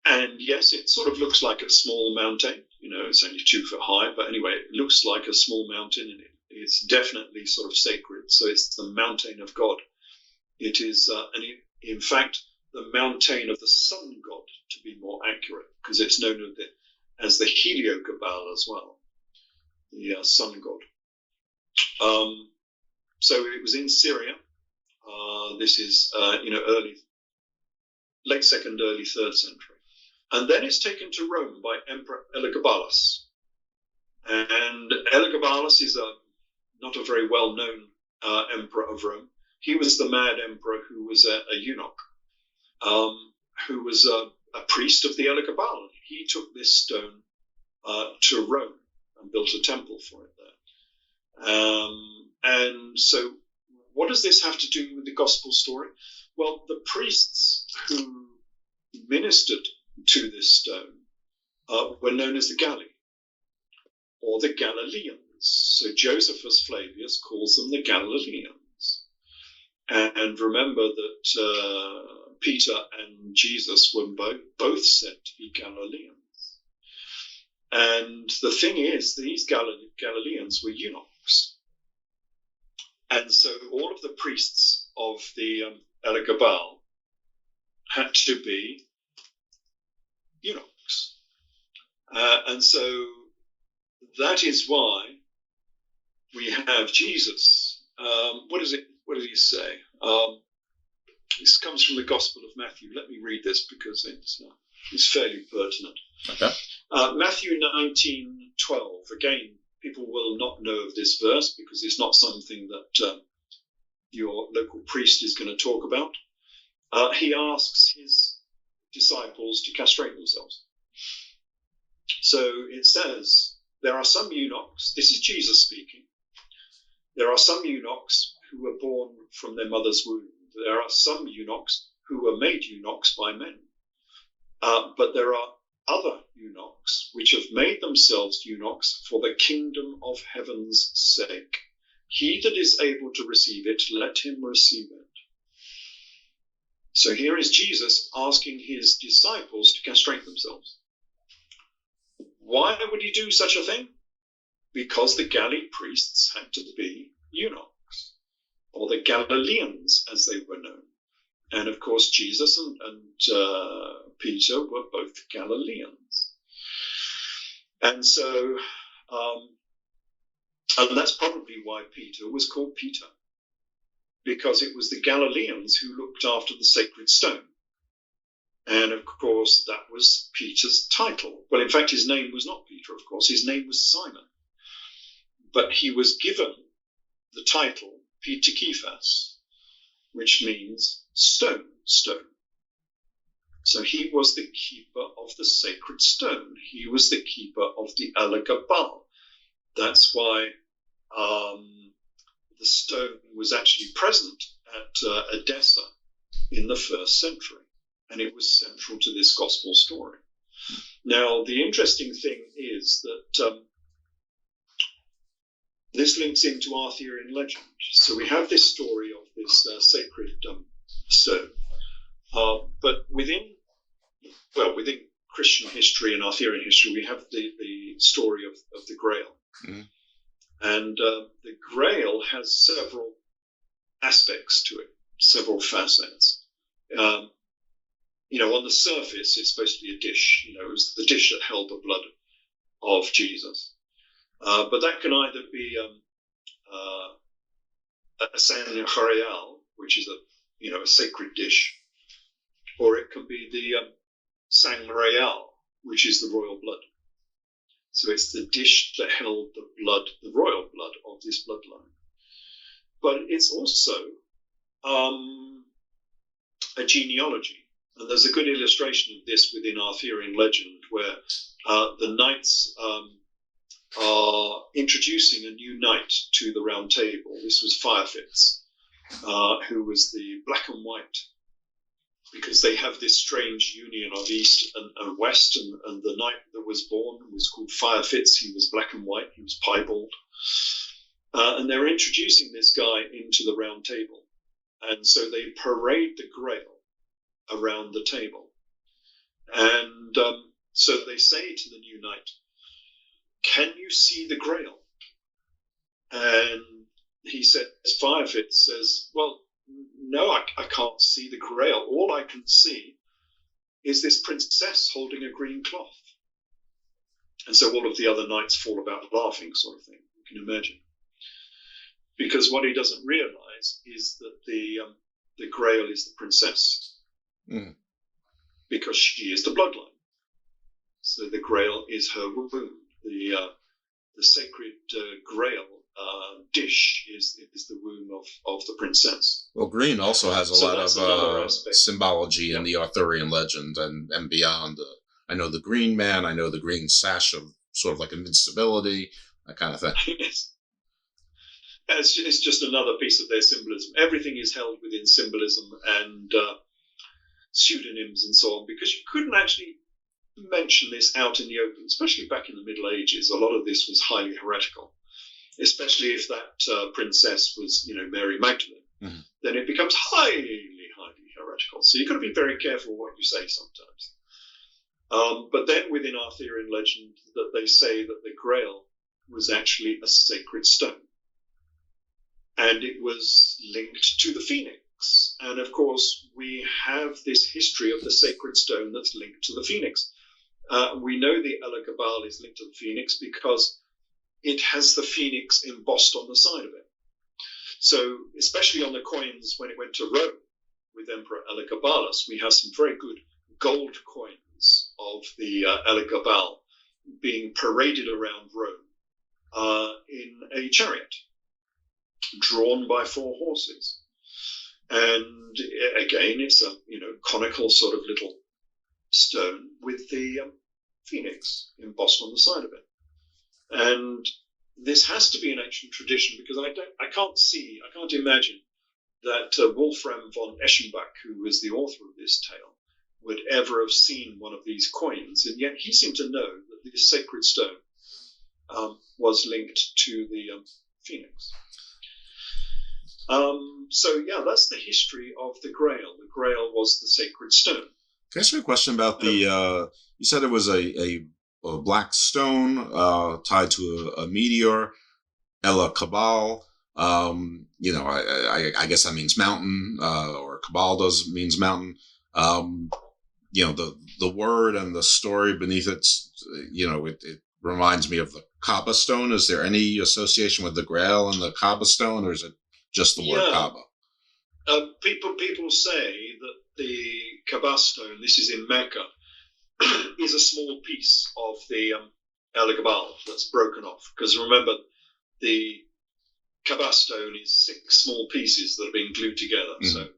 And yes, it sort of looks like a small mountain. You know, it's only 2 foot high, but anyway, it looks like a small mountain, and it's definitely sort of sacred. So it's the mountain of God. It is, in fact, the mountain of the sun god, to be more accurate, because it's known as the Heliogabal as well, the sun god. So it was in Syria. This is, late 2nd, early 3rd century. And then it's taken to Rome by Emperor Elagabalus. And Elagabalus is not a very well-known emperor of Rome. He was the mad emperor who was a eunuch, who was a priest of the Elagabal. He took this stone to Rome and built a temple for it there. And so what does this have to do with the gospel story? Well, the priests who ministered to this stone were known as the Galli, or the Galileans. So Josephus Flavius calls them the Galileans. And remember that Peter and Jesus were both said to be Galileans. And the thing is, these Galileans were eunuchs. And so all of the priests of the Elagabal had to be eunuchs. And so that is why we have Jesus. What does he say? This comes from the Gospel of Matthew. Let me read this because it's fairly pertinent. Okay. Matthew 19:12. Again, people will not know of this verse because it's not something that your local priest is going to talk about. He asks his disciples to castrate themselves. So it says, there are some eunuchs, this is Jesus speaking, there are some eunuchs who were born from their mother's womb. There are some eunuchs who were made eunuchs by men. But there are other eunuchs which have made themselves eunuchs for the kingdom of heaven's sake. He that is able to receive it, let him receive it. So here is Jesus asking his disciples to castrate themselves. Why would he do such a thing? Because the Galli priests had to be eunuchs, or the Galileans as they were known. And of course, Jesus and Peter were both Galileans. And so, and that's probably why Peter was called Peter, because it was the Galileans who looked after the sacred stone. And of course, that was Peter's title. Well, in fact, his name was not Peter, of course. His name was Simon. But he was given the title Peter Kephas, which means stone. So he was the keeper of the sacred stone. He was the keeper of the Elagabal. That's why the stone was actually present at Edessa in the 1st century. And it was central to this gospel story. Now, the interesting thing is that this links into Arthurian legend. So we have this story of this sacred stone. But within Christian history and Arthurian history, we have the story of the Grail. Mm-hmm. And the Grail has several aspects to it. several facets. On the surface, it's supposed to be a dish. It was the dish that held the blood of Jesus. But that can either be a sang royal, which is a sacred dish, or it can be the sang royal, which is the royal blood. So it's the dish that held the royal blood of this bloodline. But it's also a genealogy. And there's a good illustration of this within Arthurian legend, where the knights are introducing a new knight to the Round Table. This was Firefitz, who was the black and white, because they have this strange union of East and West, and the knight that was born was called Firefitz. He was black and white, he was piebald. And they're introducing this guy into the Round Table. And so they parade the Grail around the table. And so they say to the new knight, "Can you see the Grail?" And he says, Firefitz says, "Well, no, I can't see the Grail. All I can see is this princess holding a green cloth." And so all of the other knights fall about laughing, sort of thing, you can imagine. Because what he doesn't realize is that the Grail is the princess. Mm. Because she is the bloodline. So the Grail is her womb. The sacred Grail dish is the womb of the princess. Well, green also has a lot of symbology in the Arthurian legend and beyond. I know the Green Man. I know the green sash of sort of like invincibility, that kind of thing. Yes. It's just another piece of their symbolism. Everything is held within symbolism and pseudonyms and so on, because you couldn't actually mention this out in the open, especially back in the Middle Ages. A lot of this was highly heretical, especially if that princess was, Mary Magdalene. Mm-hmm. Then it becomes highly heretical. So you've got to be very careful what you say sometimes. But then within Arthurian legend, that they say that the Grail was actually a sacred stone, and it was linked to the phoenix. And of course, we have this history of the sacred stone that's linked to the phoenix. We know the Elagabal is linked to the phoenix because it has the phoenix embossed on the side of it. So, especially on the coins when it went to Rome with Emperor Elagabalus, we have some very good gold coins of the Elagabal being paraded around Rome in a chariot drawn by 4 horses. And again, it's a conical sort of little stone with the phoenix embossed on the side of it. And this has to be an ancient tradition, because I can't imagine that Wolfram von Eschenbach, who was the author of this tale, would ever have seen one of these coins, and yet he seemed to know that this sacred stone was linked to the phoenix. So yeah, that's the history of the Grail. The Grail was the sacred stone. Can I ask you a question about the? You said it was a black stone tied to a meteor, Elagabal. I guess that means mountain, or Cabal means mountain. The word and the story beneath it, it reminds me of the Kaaba stone. Is there any association with the Grail and the Kaaba stone, or is it just the word Kaaba? People say that the Kaaba stone, this is in Mecca, is a small piece of the Elagabal that's broken off. Because remember, the Kaaba stone is 6 small pieces that are being glued together. Mm-hmm. So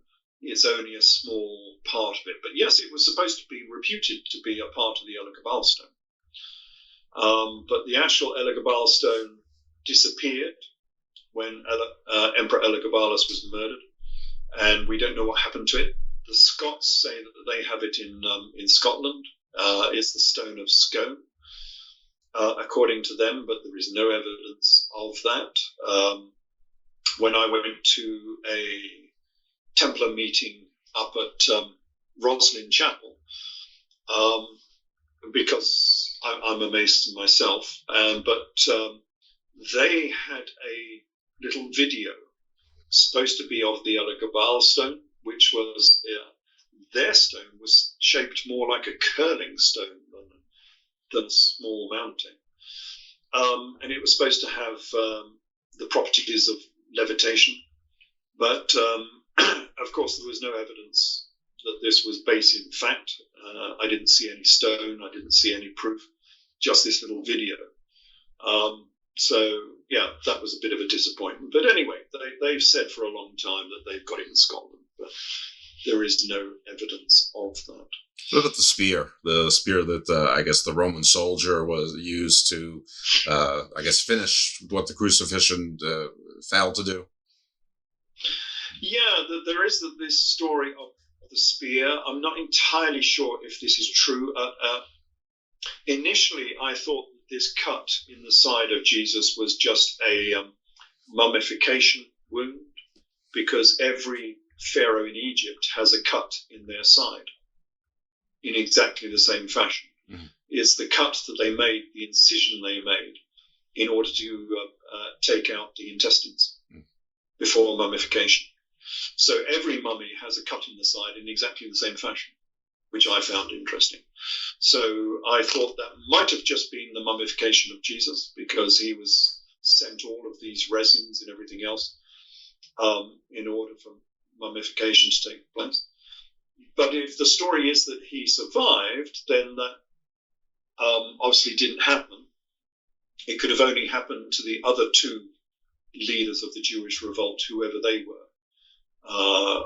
it's only a small part of it. But yes, it was supposed to be reputed to be a part of the Elagabal stone. But the actual Elagabal stone disappeared when Emperor Elagabalus was murdered, and we don't know what happened to it. The Scots say that they have it in Scotland. It's the stone of Scone, according to them, but there is no evidence of that. When I went to a Templar meeting up at Roslin Chapel, because I'm a Mason myself, but they had a little video supposed to be of the Elagabal stone, which was their stone was shaped more like a curling stone than a small mounting. And it was supposed to have the properties of levitation. But, of course, there was no evidence that this was based in fact. I didn't see any stone. I didn't see any proof, just this little video. So, yeah, that was a bit of a disappointment. But anyway, they've said for a long time that they've got it in Scotland, but there is no evidence of that. What about the spear? The spear that I guess the Roman soldier was used to, I guess, finish what the crucifixion failed to do? Yeah, there is this story of the spear. I'm not entirely sure if this is true. Initially, I thought this cut in the side of Jesus was just a mummification wound, because every pharaoh in Egypt has a cut in their side in exactly the same fashion. Mm-hmm. It's the cut that they made, the incision they made, in order to take out the intestines before mummification. So every mummy has a cut in the side in exactly the same fashion, which I found interesting. So I thought that might have just been the mummification of Jesus, because he was sent all of these resins and everything else in order for mummification to take place. But if the story is that he survived, then that obviously didn't happen. It could have only happened to the other two leaders of the Jewish revolt, whoever they were.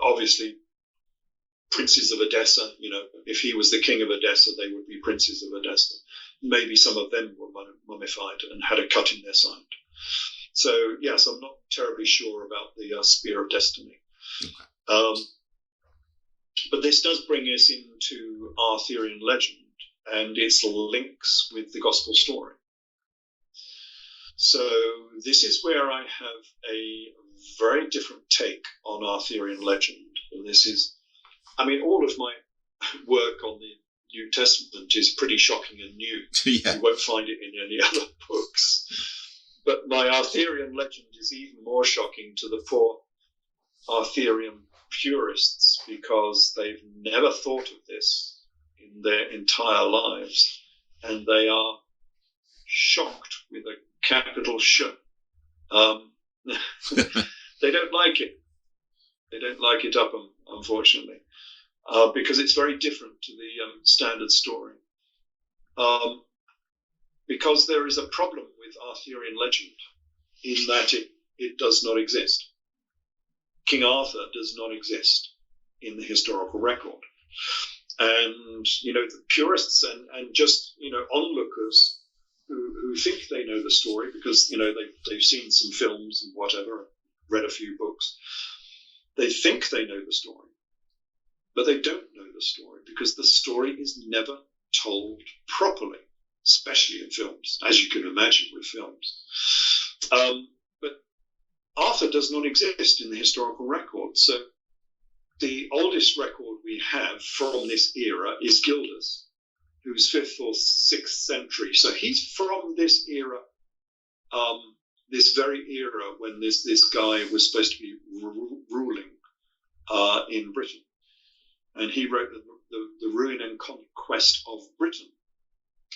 Obviously, princes of Edessa, if he was the king of Edessa, they would be princes of Edessa. Maybe some of them were mummified and had a cut in their side. So, yes, I'm not terribly sure about the Spear of Destiny. Okay. But this does bring us into Arthurian legend and its links with the gospel story. So this is where I have a very different take on Arthurian legend. And this is, all of my work on the New Testament is pretty shocking and new. Yeah. You won't find it in any other books. But my Arthurian legend is even more shocking to the poor Arthurian purists, because they've never thought of this in their entire lives, and they are shocked with a capital Sh. They don't like it. They don't like it, unfortunately, because it's very different to the standard story. Because there is a problem with Arthurian legend in that it does not exist. King Arthur does not exist in the historical record. And, the purists and just, onlookers who think they know the story because, they've seen some films and whatever, read a few books, they think they know the story, but they don't know the story because the story is never told properly, especially in films, as you can imagine with films. But Arthur does not exist in the historical record. So the oldest record we have from this era is Gildas, who's 5th or 6th century. So he's from this era, this very era when this guy was supposed to be ruling in Britain. And he wrote the Ruin and Conquest of Britain.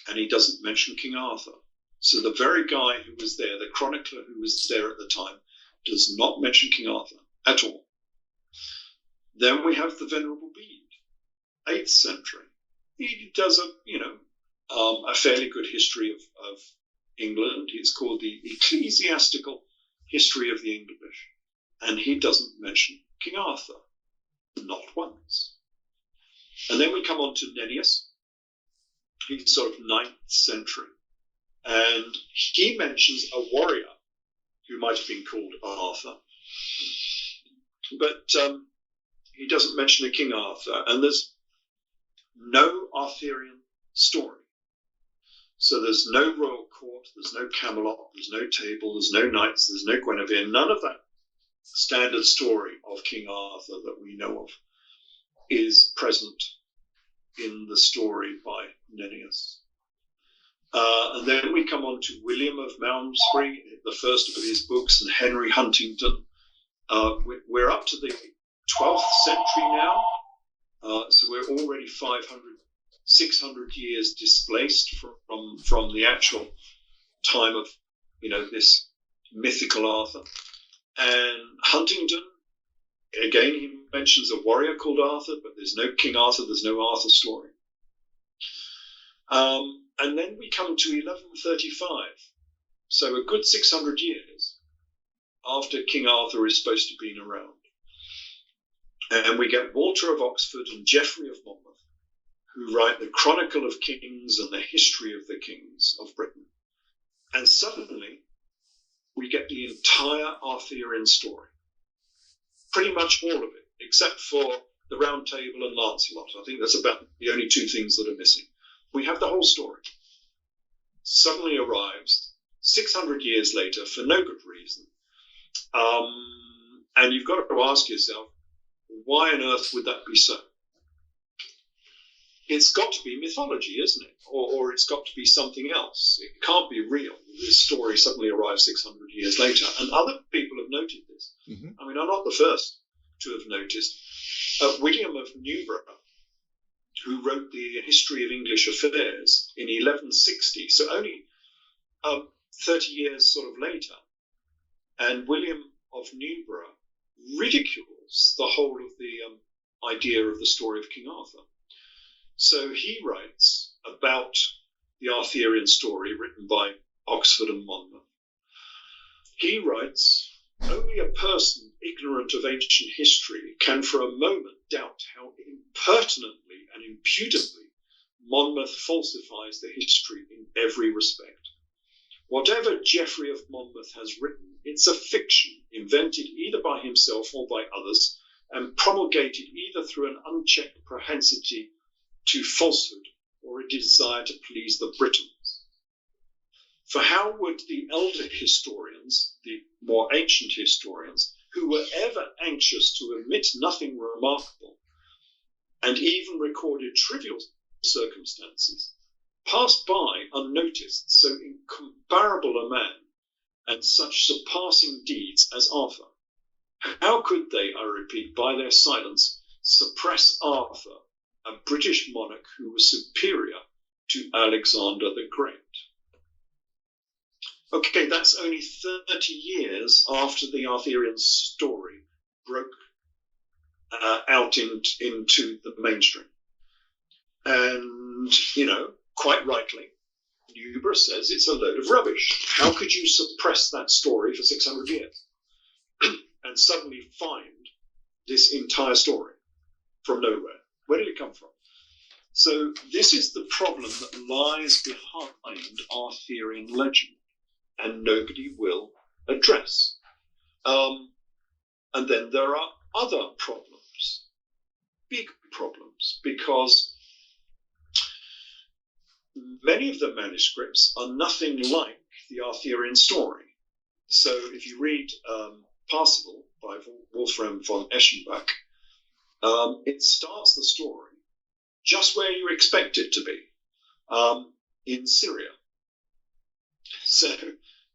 And he doesn't mention King Arthur. So the very guy who was there, the chronicler who was there at the time, does not mention King Arthur at all. Then we have the Venerable Bede, 8th century. He does a fairly good history of England. It's called the Ecclesiastical History of the English. And he doesn't mention King Arthur, not once. And then we come on to Nennius. He's sort of 9th century. And he mentions a warrior who might have been called Arthur. But he doesn't mention a King Arthur. And there's no Arthurian story. So there's no royal court, there's no Camelot, there's no table, there's no knights, there's no Guinevere. None of that standard story of King Arthur that we know of is present in the story by Nennius. And then we come on to William of Malmesbury, the first of his books, and Henry Huntingdon, We're up to the 12th century now, so we're already 600 years displaced from the actual time of, this mythical Arthur. And Huntingdon, again, he mentions a warrior called Arthur, but there's no King Arthur, there's no Arthur story. And then we come to 1135, so a good 600 years after King Arthur is supposed to have been around. And we get Walter of Oxford and Geoffrey of Monmouth, who write the Chronicle of Kings and the History of the Kings of Britain. And suddenly, we get the entire Arthurian story. Pretty much all of it, except for the Round Table and Lancelot. I think that's about the only two things that are missing. We have the whole story. Suddenly arrives 600 years later for no good reason. And you've got to ask yourself, why on earth would that be so? It's got to be mythology, isn't it? Or it's got to be something else. It can't be real. This story suddenly arrives 600 years later. And other people have noted this. Mm-hmm. I mean, I'm not the first to have noticed. William of Newburgh, who wrote the History of English Affairs in 1160, so only 30 years sort of later, and William of Newburgh ridicules the whole of the idea of the story of King Arthur. So he writes about the Arthurian story written by Oxford and Monmouth. He writes, only a person ignorant of ancient history can for a moment doubt how impertinently and impudently Monmouth falsifies the history in every respect. Whatever Geoffrey of Monmouth has written, it's a fiction invented either by himself or by others and promulgated either through an unchecked propensity to falsehood or a desire to please the Britons. For how would the elder historians, the more ancient historians, who were ever anxious to omit nothing remarkable and even recorded trivial circumstances, pass by unnoticed so incomparable a man and such surpassing deeds as Arthur? How could they, I repeat, by their silence, suppress Arthur, a British monarch who was superior to Alexander the Great? Okay, that's only 30 years after the Arthurian story broke out into the mainstream. And, quite rightly, Newburgh says it's a load of rubbish. How could you suppress that story for 600 years and suddenly find this entire story from nowhere? Where did it come from? So this is the problem that lies behind Arthurian legend, and nobody will address. And then there are other problems, big problems, because many of the manuscripts are nothing like the Arthurian story. So if you read Parsifal by Wolfram von Eschenbach, it starts the story just where you expect it to be, in Syria. So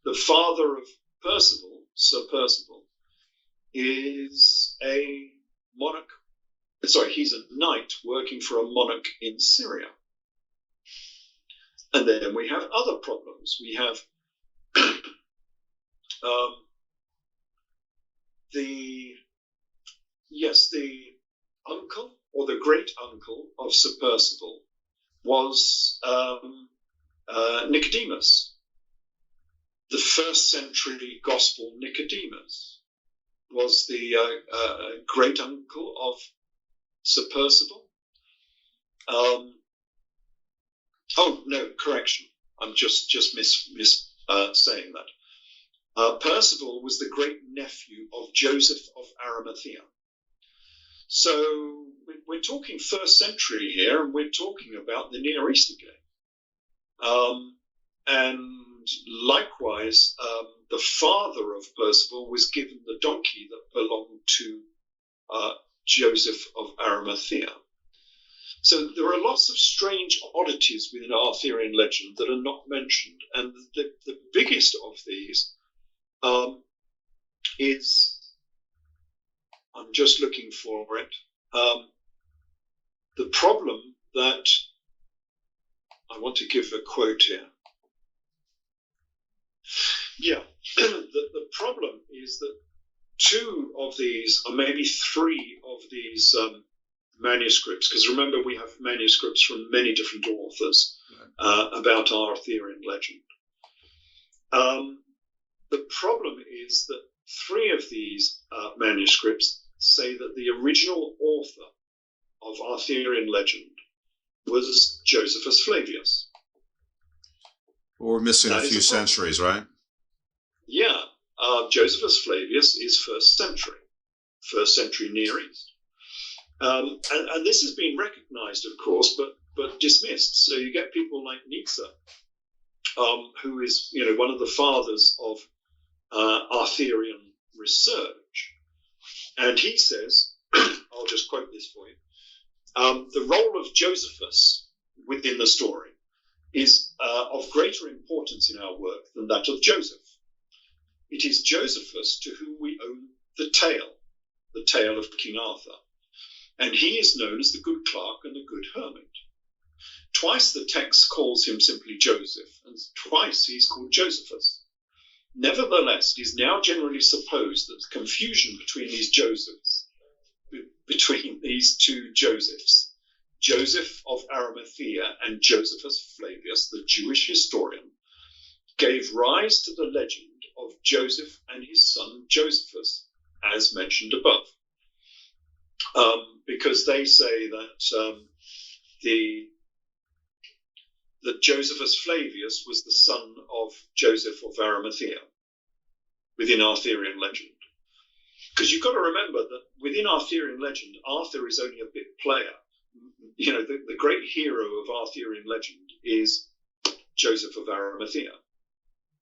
the father of Percival, Sir Percival, is a monarch. Sorry, he's a knight working for a monarch in Syria. And then we have other problems. We have the uncle or the great uncle of Sir Percival was Nicodemus. The first century gospel Nicodemus was the great uncle of Sir Percival. Oh, no, correction. I'm just saying that. Percival was the great nephew of Joseph of Arimathea. So we're talking first century here, and we're talking about the Near East again. And likewise, the father of Percival was given the donkey that belonged to Joseph of Arimathea. So there are lots of strange oddities within Arthurian legend that are not mentioned. And the biggest of these is I'm just looking for it. The problem that I want to give a quote here. Yeah, the problem is that two of these, or maybe three of these manuscripts, because remember we have manuscripts from many different authors about our Arthurian legend. The problem is that three of these manuscripts say that the original author of Arthurian legend was Josephus Flavius. We're missing a few centuries, right? Yeah, Josephus Flavius is first century Near East. And this has been recognized, of course, but dismissed. So you get people like Nietzsche, who is one of the fathers of Arthurian research. And he says, I'll just quote this for you, the role of Josephus within the story is of greater importance in our work than that of Joseph. It is Josephus to whom we owe the tale of King Arthur, and he is known as the good clerk and the good hermit. Twice the text calls him simply Joseph, and twice he's called Josephus. Nevertheless, it is now generally supposed that the confusion between these two Josephs, Joseph of Arimathea and Josephus Flavius, the Jewish historian, gave rise to the legend of Joseph and his son Josephus, as mentioned above. Because they say that that Josephus Flavius was the son of Joseph of Arimathea within Arthurian legend. Because you've got to remember that within Arthurian legend, Arthur is only a bit player. The great hero of Arthurian legend is Joseph of Arimathea.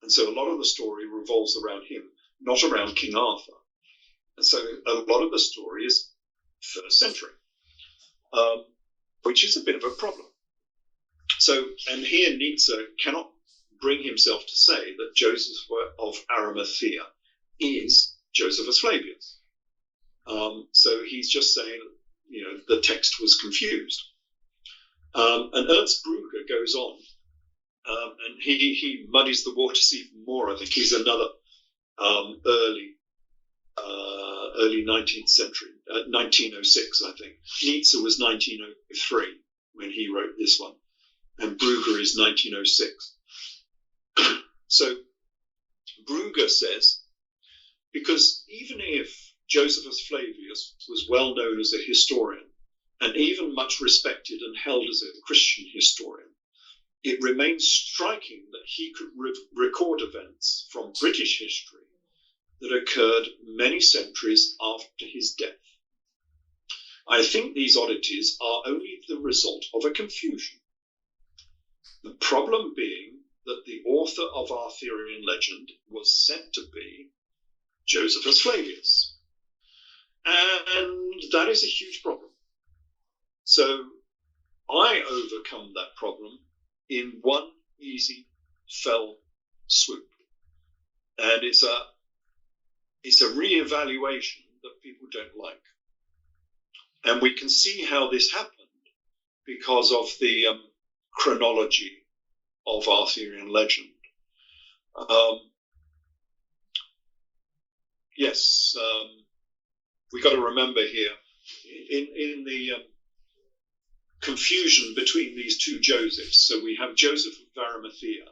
And so a lot of the story revolves around him, not around King Arthur. And so a lot of the story is first century, which is a bit of a problem. So, and here Nietzsche cannot bring himself to say that Joseph of Arimathea is Josephus Flavius. So he's just saying, the text was confused. And Ernst Brugger goes on, and he muddies the waters even more. I think he's another early 19th century, 1906, I think. Nietzsche was 1903 when he wrote this one, and Brugger is 1906. So Brugger says, because even if Josephus Flavius was well known as a historian, and even much respected and held as a Christian historian, it remains striking that he could record events from British history that occurred many centuries after his death. I think these oddities are only the result of a confusion. The problem being that the author of Arthurian legend was said to be Josephus Flavius. And that is a huge problem. So I overcome that problem in one easy fell swoop. And it's a re-evaluation that people don't like. And we can see how this happened because of the chronology of Arthurian legend. We got to remember here, in the confusion between these two Josephs, so we have Joseph of Arimathea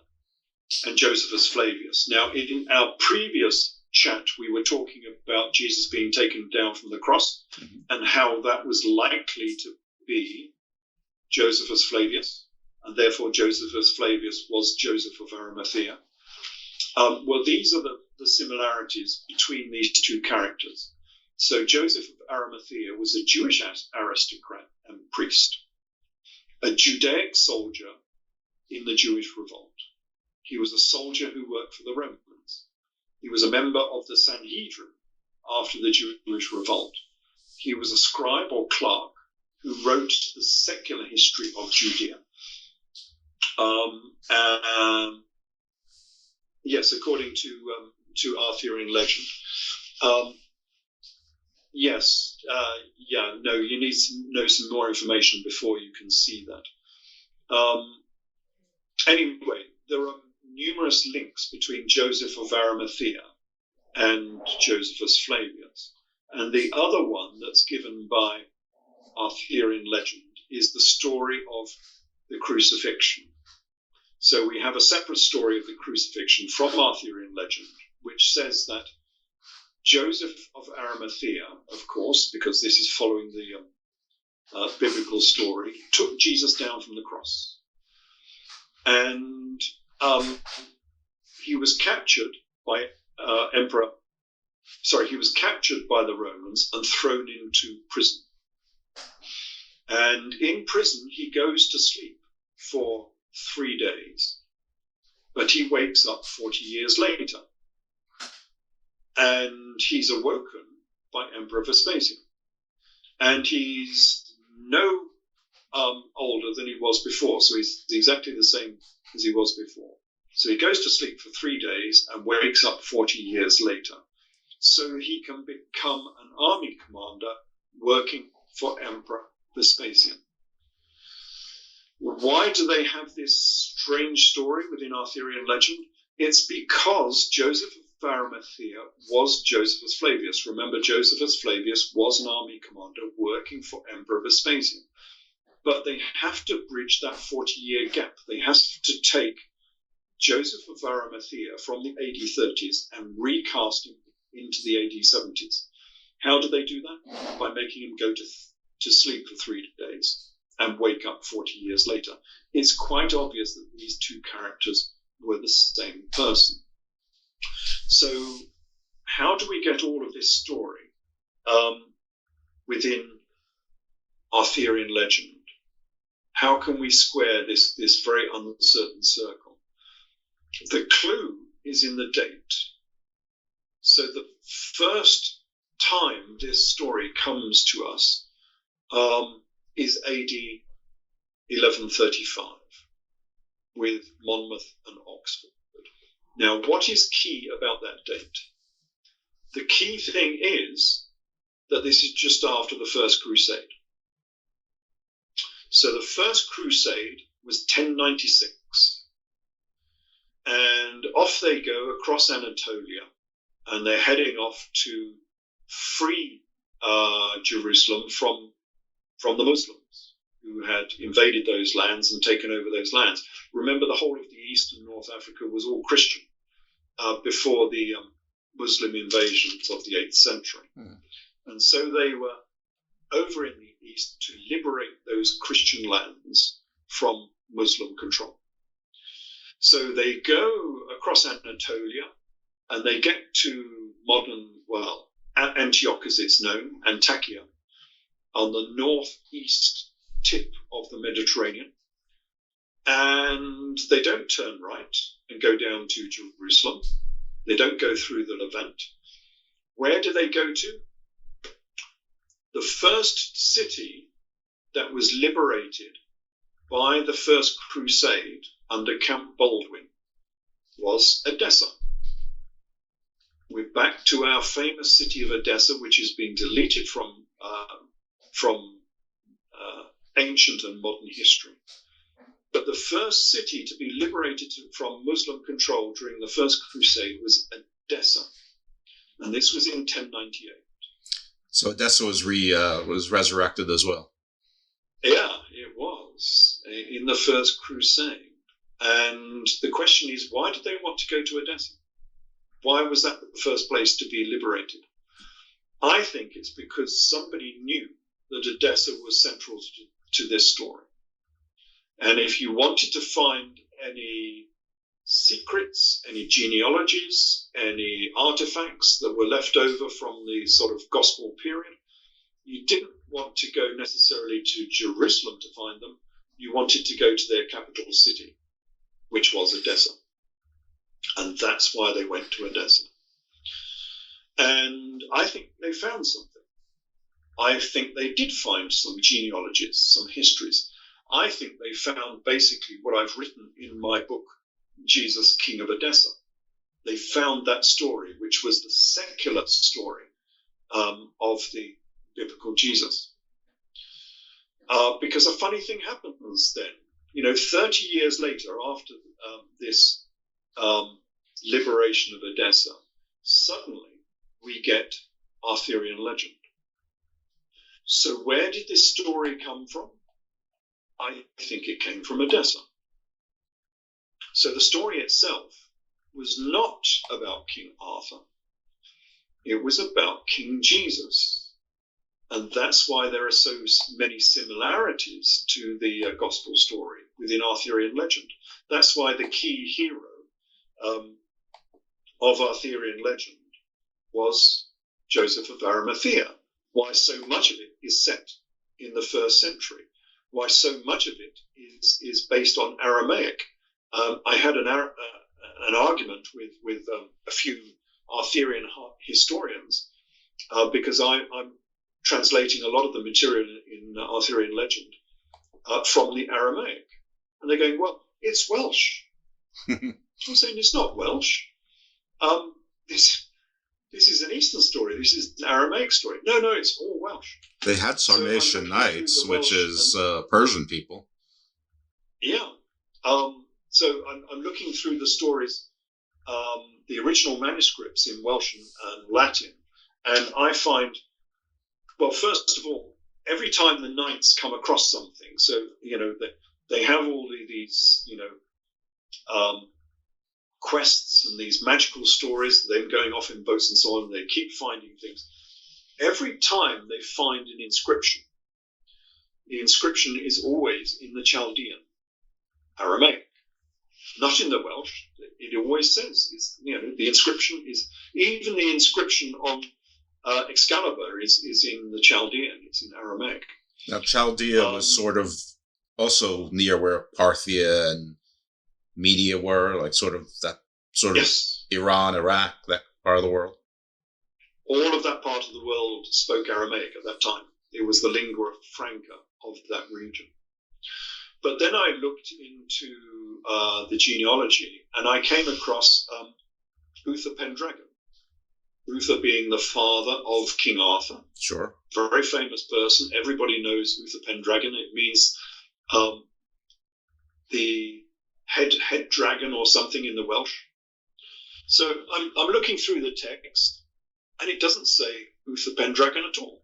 and Josephus Flavius. Now, in our previous chat, we were talking about Jesus being taken down from the cross and how that was likely to be Josephus Flavius, and therefore Josephus Flavius was Joseph of Arimathea. Well, these are the similarities between these two characters. So Joseph of Arimathea was a Jewish aristocrat and priest, a Judaic soldier in the Jewish revolt. He was a soldier who worked for the Romans. He was a member of the Sanhedrin after the Jewish revolt. He was a scribe or clerk who wrote the secular history of Judea. Yes, according to Arthurian legend. Yes. No, you need to know some more information before you can see that. Anyway, there are numerous links between Joseph of Arimathea and Josephus Flavius. And the other one that's given by Arthurian legend is the story of the crucifixion. So we have a separate story of the crucifixion from Arthurian legend, which says that Joseph of Arimathea, of course, because this is following the biblical story, took Jesus down from the cross. And he was captured by he was captured by the Romans and thrown into prison. And in prison, he goes to sleep for 3 days, but he wakes up 40 years later. And he's awoken by Emperor Vespasian. And he's no older than he was before, so he's exactly the same as he was before. So he goes to sleep for 3 days and wakes up 40 years later, so he can become an army commander working for Emperor Vespasian. Why do they have this strange story within Arthurian legend? It's because Joseph of Arimathea was Josephus Flavius. Remember, Josephus Flavius was an army commander working for Emperor Vespasian. But they have to bridge that 40-year gap. They have to take Joseph of Arimathea from the AD 30s and recast him into the AD 70s. How do they do that? By making him go to sleep for 3 days and wake up 40 years later. It's quite obvious that these two characters were the same person. So how do we get all of this story within Arthurian legend? How can we square this very uncertain circle? The clue is in the date. So the first time this story comes to us is AD 1135 with Monmouth and Oxford. Now, what is key about that date? The key thing is that this is just after the First Crusade. So the First Crusade was 1096. And off they go across Anatolia, and they're heading off to free Jerusalem from the Muslims who had invaded those lands and taken over those lands. Remember, the whole of the East and North Africa was all Christian before the Muslim invasions of the 8th century. And so they were over in the East to liberate those Christian lands from Muslim control. So they go across Anatolia and they get to modern, Antioch as it's known, Antakya, on the northeast tip of the Mediterranean. And they don't turn right and go down to Jerusalem. They don't go through the Levant. Where do they go to? The first city that was liberated by the First Crusade under Count Baldwin was Edessa. We're back to our famous city of Edessa, which has been deleted from ancient and modern history. But the first city to be liberated from Muslim control during the First Crusade was Edessa, and this was in 1098. So Edessa was resurrected as well. Yeah, it was in the First Crusade. And the question is, why did they want to go to Edessa? Why was that the first place to be liberated? I think it's because somebody knew that Edessa was central to this story. And if you wanted to find any secrets, any genealogies, any artifacts that were left over from the sort of gospel period, you didn't want to go necessarily to Jerusalem to find them. You wanted to go to their capital city, which was Edessa. And that's why they went to Edessa. And I think they found something. I think they did find some genealogies, some histories. I think they found basically what I've written in my book, Jesus, King of Edessa. They found that story, which was the secular story of the biblical Jesus. Because a funny thing happens then. 30 years later, after this liberation of Edessa, suddenly we get Arthurian legend. So where did this story come from? I think it came from Edessa. So the story itself was not about King Arthur. It was about King Jesus. And that's why there are so many similarities to the gospel story within Arthurian legend. That's why the key hero of Arthurian legend was Joseph of Arimathea. Why so much of it is set in the 1st century. Why so much of it is based on Aramaic. I had an argument with a few Arthurian historians because I'm translating a lot of the material in Arthurian legend from the Aramaic. And they're going, well, it's Welsh. I'm saying it's not Welsh. This is an Eastern story. This is an Aramaic story. No, it's all Welsh. They had Sarmatian Knights, which is Persian people. Yeah. So I'm looking through the stories, the original manuscripts in Welsh and Latin, and I find, well, first of all, every time the knights come across something, so, they have all these, quests and these magical stories, them going off in boats and so on, and they keep finding things. Every time they find an inscription, the inscription is always in the Chaldean, Aramaic, not in the Welsh. It always says, the inscription is, even the inscription on Excalibur is in the Chaldean, it's in Aramaic. Now, Chaldea was sort of also near where Parthia and Media were, like sort of Yes. Iran, Iraq, that part of the world. All of that part of the world spoke Aramaic at that time. It was the lingua franca of that region. But then I looked into the genealogy, and I came across Uther Pendragon. Uther being the father of King Arthur. Sure. Very famous person. Everybody knows Uther Pendragon. It means the head dragon or something in the Welsh. So I'm looking through the text, and it doesn't say Uther Pendragon at all.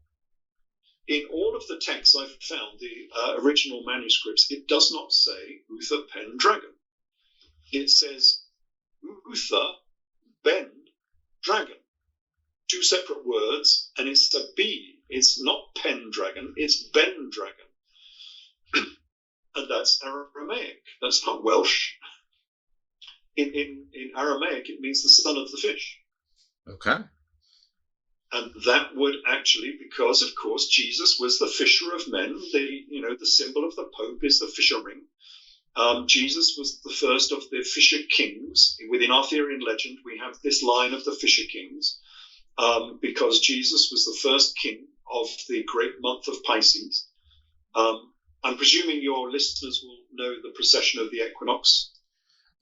In all of the texts I've found, the original manuscripts, it does not say Uther Pendragon. It says Uther Ben Dragon. 2 separate words, and it's a B. It's not Pendragon, it's Ben Dragon. And that's Aramaic. That's not Welsh. In Aramaic, it means the son of the fish. Okay. And that would actually, because of course Jesus was the fisher of men. The symbol of the Pope is the fisher ring. Jesus was the first of the fisher kings. Within Arthurian legend, we have this line of the fisher kings, because Jesus was the first king of the great month of Pisces. I'm presuming your listeners will know the procession of the equinox.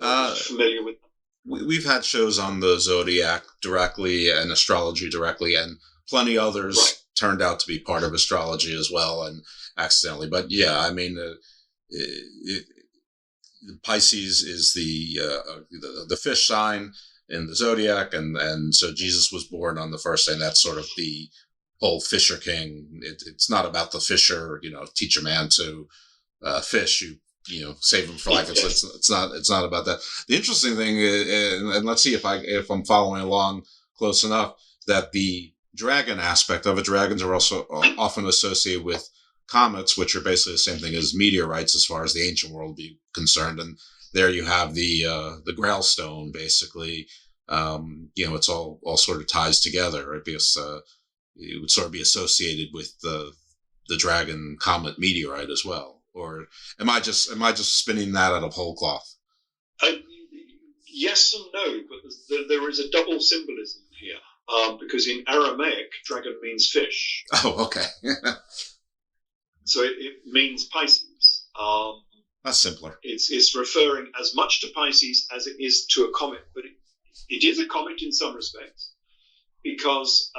Familiar with that? We've had shows on the zodiac directly and astrology directly, and plenty others turned out to be part of astrology as well, and accidentally. But yeah, I mean, Pisces is the fish sign in the zodiac, and so Jesus was born on the first day, and that's sort of the whole fisher king. It's not about the fisher, teach a man to fish. You save him for life. It's not about that. The interesting thing is, and let's see if I'm following along close enough, that the dragon aspect of it, dragons are also often associated with comets, which are basically the same thing as meteorites as far as the ancient world be concerned. And there you have the Grail stone, basically. It's all sort of ties together, right? Because it would sort of be associated with the dragon comet meteorite as well. Or am I just spinning that out of whole cloth? Yes and no, but there is a double symbolism here, because in Aramaic, dragon means fish. Oh, okay. So it means Pisces. That's simpler. It's referring as much to Pisces as it is to a comet, but it is a comet in some respects, because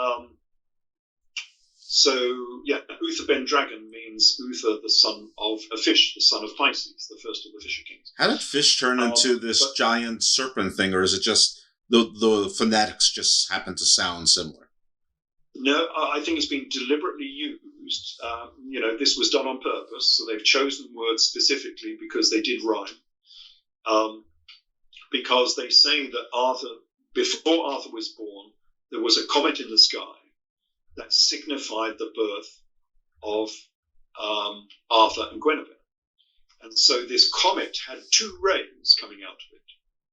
So, yeah, Uther Ben Dragon means Uther, the son of a fish, the son of Pisces, the first of the Fisher Kings. How did fish turn into this giant serpent thing, or is it just the phonetics just happen to sound similar? No, I think it's been deliberately used. This was done on purpose, so they've chosen words specifically because they did rhyme. Because they say that before Arthur was born, there was a comet in the sky that signified the birth of Arthur and Guinevere. And so this comet had two rays coming out of it,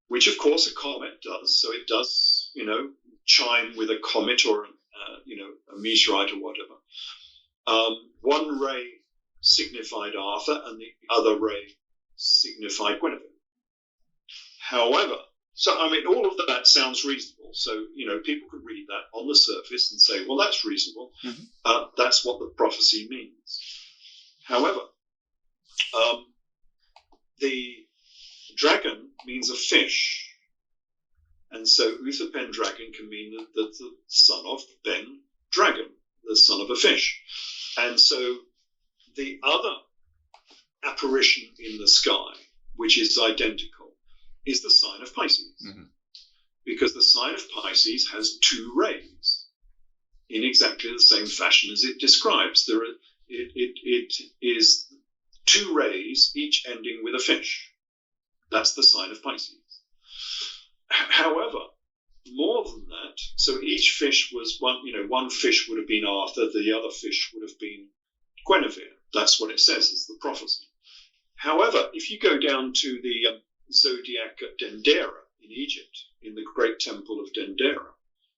which of course a comet does. So it does, chime with a comet or, a meteorite or whatever. One ray signified Arthur and the other ray signified Guinevere. However, all of that sounds reasonable. So, people could read that on the surface and say, well, that's reasonable. Mm-hmm. That's what the prophecy means. However, the dragon means a fish. And so Uther Pendragon can mean the son of Ben Dragon, the son of a fish. And so the other apparition in the sky, which is identical, is the sign of Pisces. Mm-hmm. Because the sign of Pisces has two rays in exactly the same fashion as it describes. It is two rays, each ending with a fish. That's the sign of Pisces. However, more than that, so each fish was one fish would have been Arthur, the other fish would have been Guinevere. That's what it says as the prophecy. However, if you go down to the zodiac at Dendera in Egypt, in the great temple of Dendera,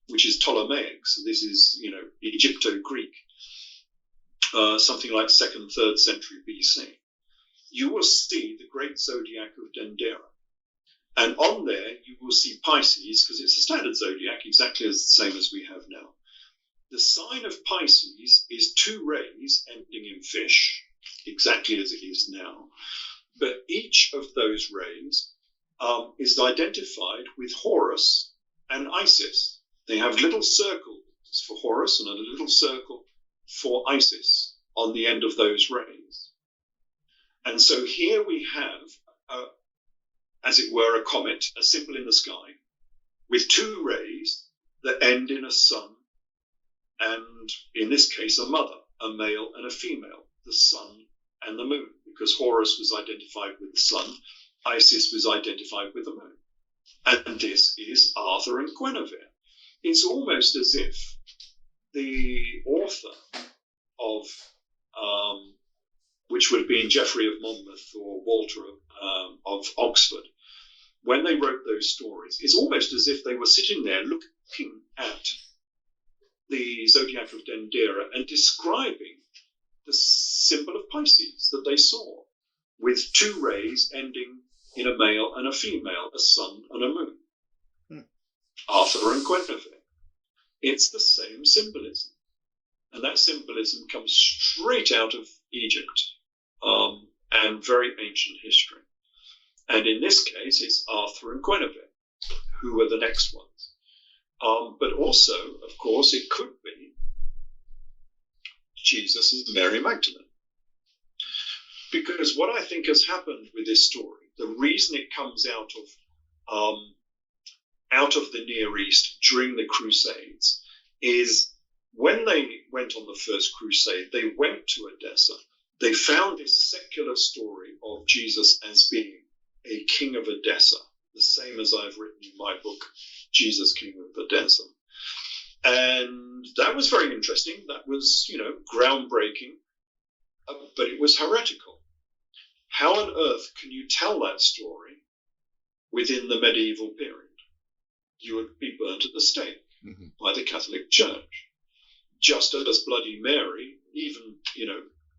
which is Ptolemaic, so this is, Egypto-Greek, something like 2nd, 3rd century BC, you will see the great zodiac of Dendera. And on there, you will see Pisces, because it's a standard zodiac, exactly as the same as we have now. The sign of Pisces is two rays ending in fish, exactly as it is now. But each of those rays is identified with Horus and Isis. They have little circles for Horus and a little circle for Isis on the end of those rays. And so here we have, as it were, a comet, a symbol in the sky, with two rays that end in a sun, and in this case, a mother, a male and a female, the sun and the moon, because Horus was identified with the sun, Isis was identified with the moon. And this is Arthur and Guinevere. It's almost as if the author of, which would have been Geoffrey of Monmouth or Walter of Oxford, when they wrote those stories, it's almost as if they were sitting there looking at the zodiac of Dendera and describing the symbol of Pisces that they saw, with two rays ending in a male and a female, a sun and a moon. Arthur and Guinevere. It's the same symbolism. And that symbolism comes straight out of Egypt and very ancient history. And in this case, it's Arthur and Guinevere, who were the next ones. But also, of course, it could be Jesus and Mary Magdalene. Because what I think has happened with this story, the reason it comes out of the Near East during the Crusades is when they went on the first crusade, they went to Edessa. They found this secular story of Jesus as being a king of Edessa, the same as I've written in my book, Jesus, King of Edessa. And that was very interesting. That was, groundbreaking, but it was heretical. How on earth can you tell that story within the medieval period? You would be burnt at the stake by the Catholic Church. Just as Bloody Mary, even,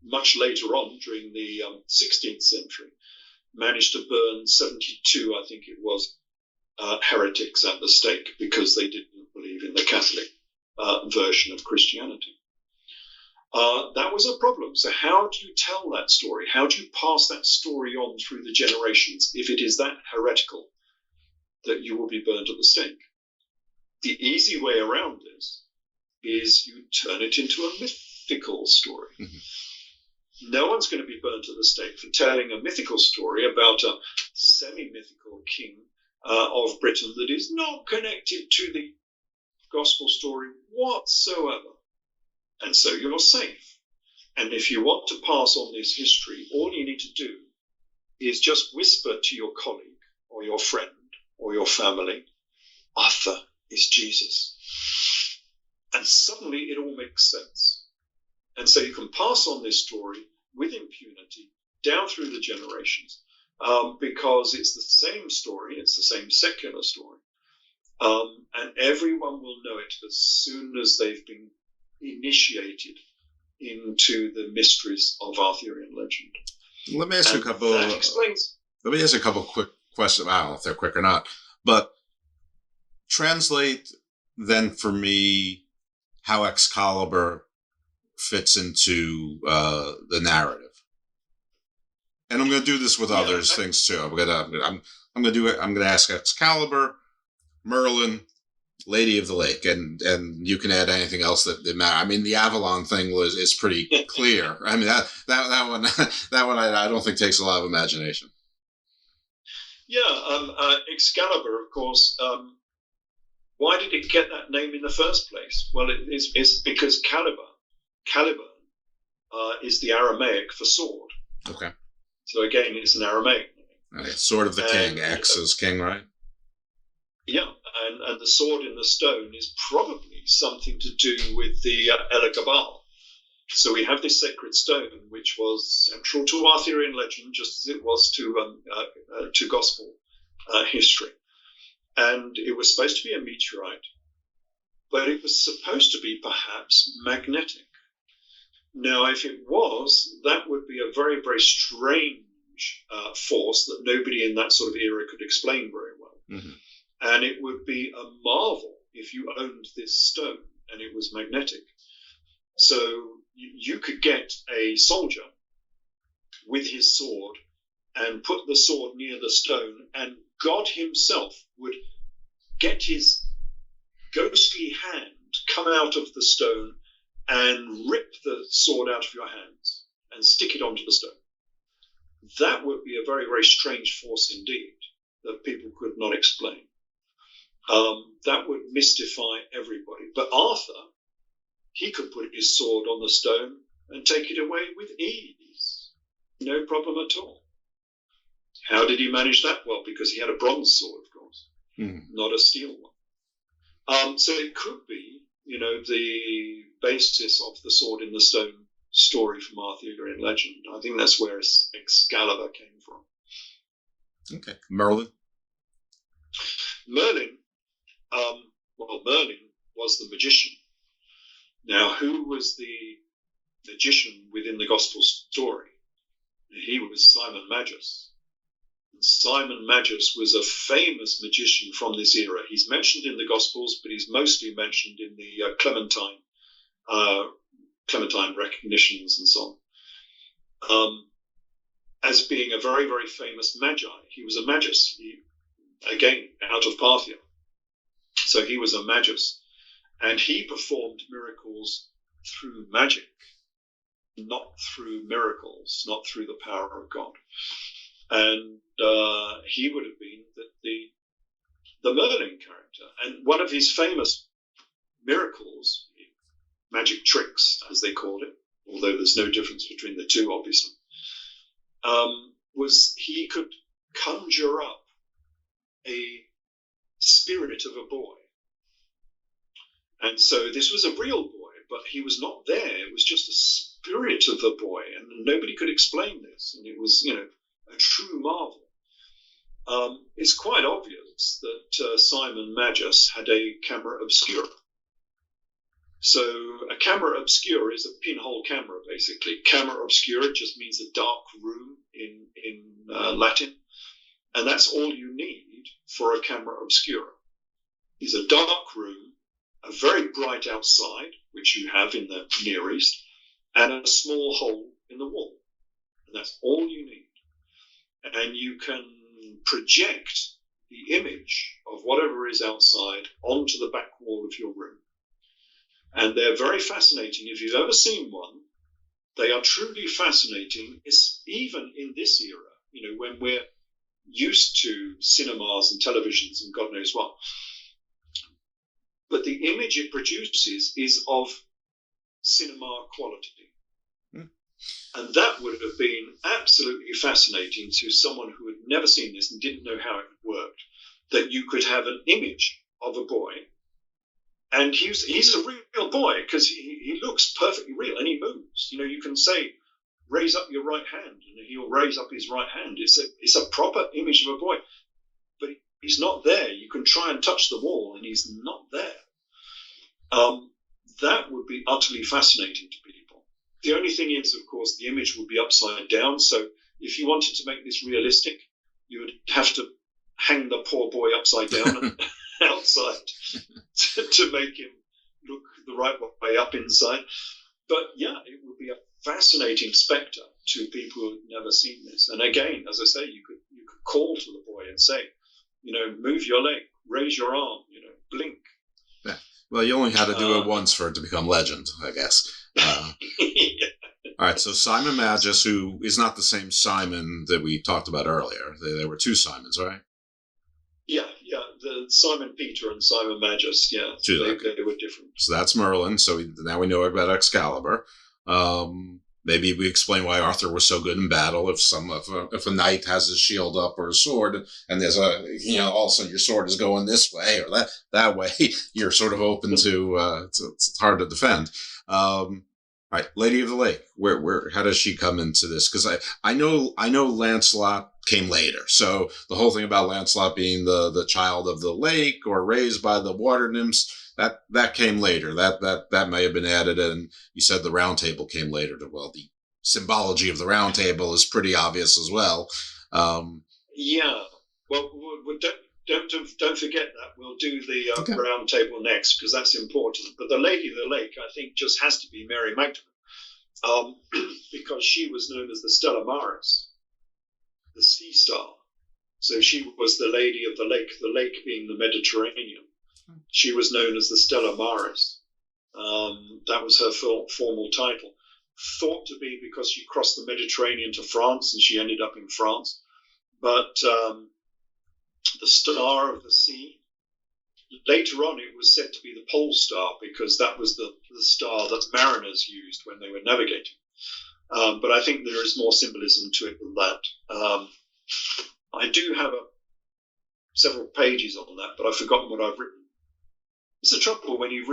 much later on during the 16th century, managed to burn 72, I think it was, heretics at the stake because they didn't believe in the Catholic version of Christianity. That was a problem. So how do you tell that story? How do you pass that story on through the generations if it is that heretical that you will be burnt at the stake? The easy way around this is you turn it into a myth. mythical story. No one's going to be burnt at the stake for telling a mythical story about a semi-mythical king of Britain that is not connected to the gospel story whatsoever. And so you're safe. And if you want to pass on this history, all you need to do is just whisper to your colleague or your friend or your family, Arthur is Jesus. And suddenly it all makes sense. And so you can pass on this story with impunity down through the generations because it's the same story, it's the same secular story. And everyone will know it as soon as they've been initiated into the mysteries of Arthurian legend. Let me ask you a couple. That explains. Let me ask you a couple quick questions. I don't know if they're quick or not, but translate then for me how Excalibur fits into the narrative. And I'm going to do this with others things too. I'm going to ask Excalibur, Merlin, Lady of the Lake, and you can add anything else that matter. I mean, the Avalon thing is pretty clear. I mean, that one I don't think takes a lot of imagination. Yeah, Excalibur, of course. Why did it get that name in the first place? Well, it's because Caliburn is the Aramaic for sword. Okay. So again, it's an Aramaic name. Okay. Sword of the King. X is king, right? Yeah, and the sword in the stone is probably something to do with the Elegabal. So we have this sacred stone, which was central to Arthurian legend, just as it was to gospel history. And it was supposed to be a meteorite, but it was supposed to be perhaps magnetic. Now, if it was, that would be a very, very strange force that nobody in that sort of era could explain very well. Mm-hmm. And it would be a marvel if you owned this stone and it was magnetic. So you could get a soldier with his sword and put the sword near the stone, and God himself would get his ghostly hand, come out of the stone and rip the sword out of your hands and stick it onto the stone. That would be a very, very strange force indeed that people could not explain. That would mystify everybody. But Arthur, he could put his sword on the stone and take it away with ease. No problem at all. How did he manage that? Well, because he had a bronze sword, of course, not a steel one. So it could be, the basis of the sword in the stone story from Arthurian legend. I think that's where Excalibur came from. Okay. Merlin? Merlin was the magician. Now, who was the magician within the gospel story? He was Simon Magus. And Simon Magus was a famous magician from this era. He's mentioned in the Gospels, but he's mostly mentioned in the Clementine recognitions and so on, as being a very, very famous magi. He was a magus, again, out of Parthia. So he was a magus, and he performed miracles through magic, not through miracles, not through the power of God. And he would have been the Merlin character. And one of his famous miracles, magic tricks, as they called it, although there's no difference between the two, obviously, was he could conjure up a spirit of a boy. And so this was a real boy, but he was not there. It was just a spirit of a boy, and nobody could explain this. And it was, a true marvel. It's quite obvious that Simon Magus had a camera obscura. So a camera obscura is a pinhole camera, basically. Camera obscura just means a dark room in Latin, and that's all you need for a camera obscura. Is a dark room, a very bright outside, which you have in the Near East, and a small hole in the wall. And that's all you need. And you can project the image of whatever is outside onto the back wall of your room. And they're very fascinating. If you've ever seen one, they are truly fascinating, even in this era, when we're used to cinemas and televisions and God knows what. But the image it produces is of cinema quality. And that would have been absolutely fascinating to someone who had never seen this and didn't know how it worked, that you could have an image of a boy, and he's a real boy because he looks perfectly real and he moves. You can say, raise up your right hand, and he'll raise up his right hand. It's a proper image of a boy, but he's not there. You can try and touch the wall and he's not there. That would be utterly fascinating to people. The only thing is, of course, the image would be upside down. So if you wanted to make this realistic, you would have to hang the poor boy upside down and outside to make him look the right way up inside. But yeah, it would be a fascinating spectre to people who've never seen this. And again, as I say, you could call to the boy and say, move your leg, raise your arm, blink. Yeah. Well, you only had to do it once for it to become legend, I guess. Yeah. All right, so Simon Magus, who is not the same Simon that we talked about earlier. There were two Simons, right? Yeah. The Simon Peter and Simon Magus, yeah. They were different. So that's Merlin. So now we know about Excalibur. Maybe we explain why Arthur was so good in battle. If a knight has his shield up or a sword, and there's all of a sudden your sword is going this way or that way, you're sort of open to. It's hard to defend. All right, Lady of the Lake. Where how does she come into this? Because I know Lancelot came later. So the whole thing about Lancelot being the child of the lake or raised by the water nymphs, that came later. That may have been added, and you said the Round Table came later. Well, the symbology of the Round Table is pretty obvious as well. Yeah. Well, don't forget that. We'll do the Round Table next because that's important. But the Lady of the Lake, I think, just has to be Mary Magdalene, because she was known as the Stella Maris, the sea star. So she was the Lady of the lake being the Mediterranean. She was known as the Stella Maris. That was her formal title. Thought to be because she crossed the Mediterranean to France and she ended up in France. But the Star of the Sea, later on it was said to be the Pole Star because that was the star that mariners used when they were navigating. But I think there is more symbolism to it than that. I do have several pages on that, but I've forgotten what I've written. It's the trouble when you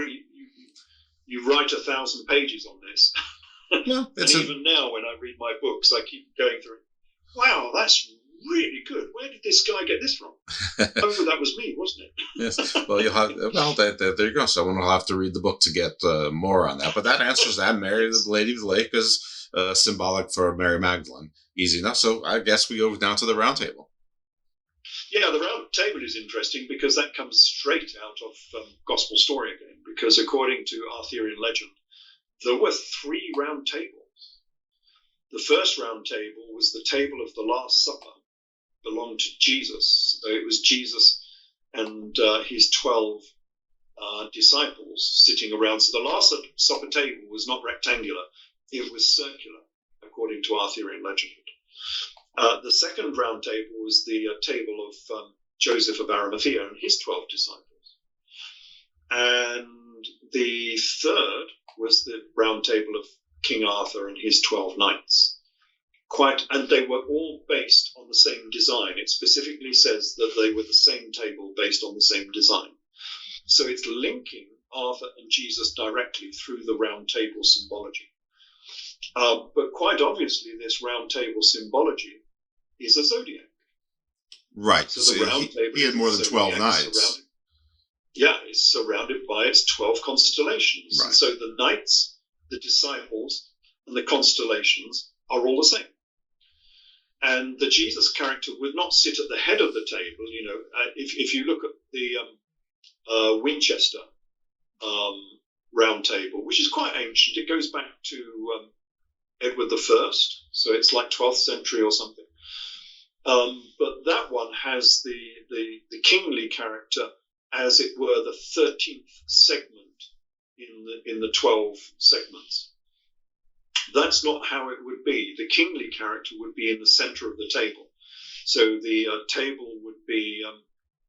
write 1,000 pages on this. Yeah, and even now when I read my books, I keep going through, wow, that's really good. Where did this guy get this from? Oh, that was me, wasn't it? Yes. Well, there you go. Someone will have to read the book to get more on that. But that answers that. Mary, the Lady of the Lake, is symbolic for Mary Magdalene. Easy enough. So I guess we go down to the Round Table. Yeah, the Round Table is interesting because that comes straight out of Gospel story again. Because according to Arthurian legend, there were 3 round tables. The first round table was the table of the Last Supper, belonged to Jesus. It was Jesus and his 12 disciples sitting around. So the Last Supper table was not rectangular, it was circular, according to Arthurian legend. The second round table was the table of Joseph of Arimathea and his 12 disciples. And the third was the round table of King Arthur and his 12 knights. And they were all based on the same design. It specifically says that they were the same table based on the same design. So it's linking Arthur and Jesus directly through the round table symbology. But quite obviously, this round table symbology is a zodiac. Right. So the round table he had more than 12 knights. It's surrounded by its 12 constellations. Right. So the knights, the disciples, and the constellations are all the same. And the Jesus character would not sit at the head of the table. If you look at the Winchester round table, which is quite ancient, it goes back to Edward I, so it's like 12th century or something. But that one has the kingly character, as it were, the 13th segment in the 12 segments. That's not how it would be. The kingly character would be in the center of the table. So the table would be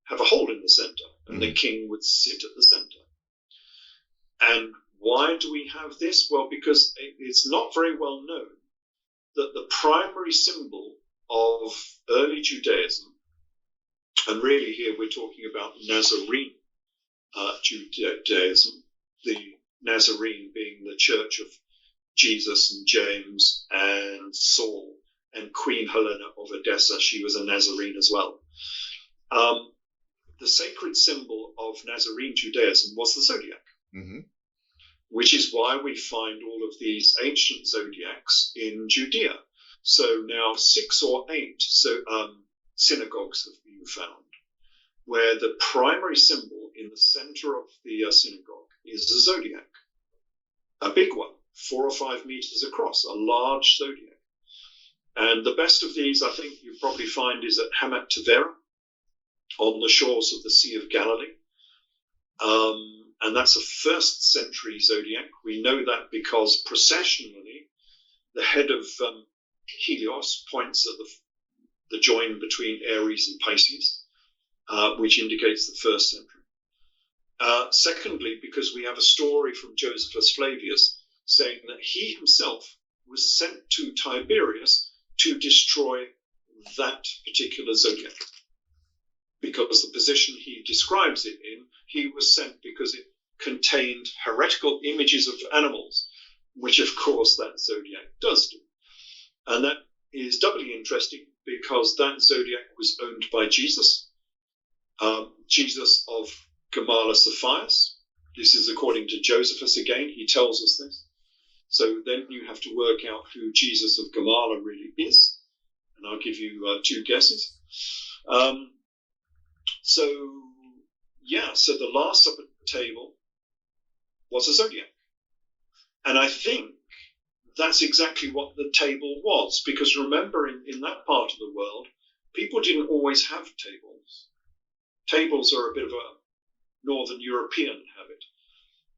have a hole in the center, and the king would sit at the center. And why do we have this? Well, because it's not very well known that the primary symbol of early Judaism, and really here we're talking about Nazarene Judaism, the Nazarene being the church of Jesus and James and Saul and Queen Helena of Edessa. She was a Nazarene as well. The sacred symbol of Nazarene Judaism was the zodiac, which is why we find all of these ancient zodiacs in Judea. So now 6 or 8 synagogues have been found where the primary symbol in the center of the synagogue is the zodiac, a big one, 4 or 5 meters across, a large zodiac. And the best of these, I think you probably find, is at Hamat Tavera on the shores of the Sea of Galilee. And that's a 1st century zodiac. We know that because processionally, the head of Helios points at the join between Aries and Pisces, which indicates the 1st century. Secondly, because we have a story from Josephus Flavius saying that he himself was sent to Tiberias to destroy that particular zodiac. Because the position he describes it in, he was sent because it contained heretical images of animals, which of course that zodiac does do. And that is doubly interesting because that zodiac was owned by Jesus, Jesus of Gamala Saphias. This is according to Josephus again, he tells us this. So then you have to work out who Jesus of Gamala really is. And I'll give you 2 guesses. So the Last Supper table was a zodiac. And I think that's exactly what the table was. Because remember, in that part of the world, people didn't always have tables. Tables are a bit of a Northern European habit.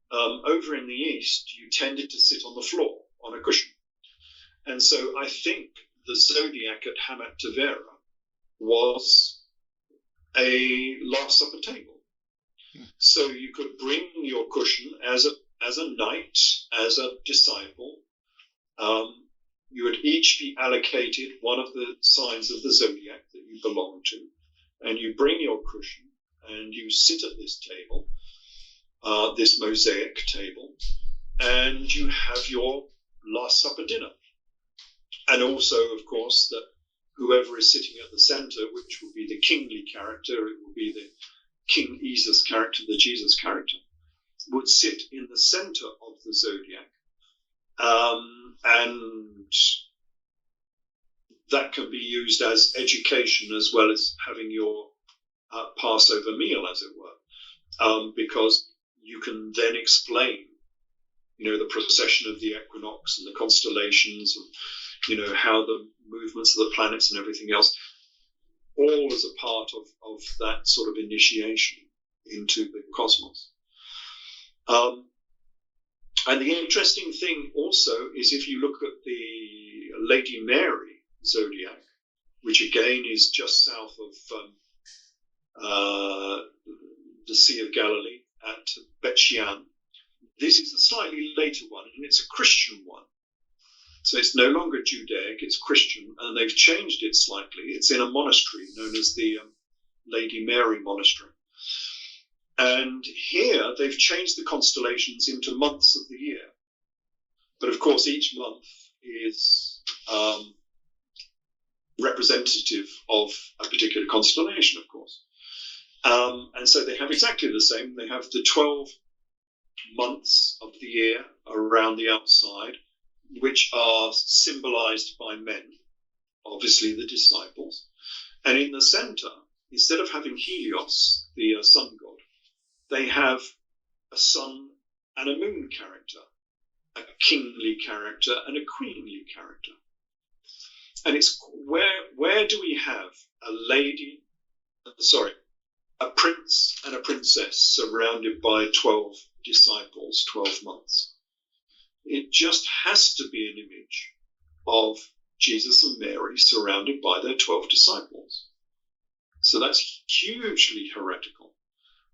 Over in the East, you tended to sit on the floor, on a cushion. And so I think the zodiac at Hamat Tavera was a Last Supper table. So you could bring your cushion as a knight, as a disciple. You would each be allocated one of the signs of the zodiac that you belong to. And you bring your cushion and you sit at this table, this mosaic table, and you have your Last Supper dinner. And also, of course, that whoever is sitting at the center, which will be the kingly character, it will be the King Izsus character, the Jesus character, would sit in the center of the zodiac. And that can be used as education as well as having your Passover meal, as it were, because you can then explain, the procession of the equinox and the constellations and, how the movements of the planets and everything else, all as a part of that sort of initiation into the cosmos. And the interesting thing also is if you look at the Lady Mary zodiac, which again is just south of the Sea of Galilee at Bet Shean, this is a slightly later one, and it's a Christian one. So it's no longer Judaic, it's Christian, and they've changed it slightly. It's in a monastery known as the Lady Mary Monastery. And here they've changed the constellations into months of the year. But of course, each month is representative of a particular constellation, of course. And so they have exactly the same. They have the 12 months of the year around the outside, which are symbolized by men, obviously the disciples. And in the center, instead of having Helios, the sun god, they have a sun and a moon character, a kingly character and a queenly character. And it's where do we have a prince and a princess surrounded by 12 disciples 12 months. It just has to be an image of Jesus and Mary surrounded by their 12 disciples. So that's hugely heretical.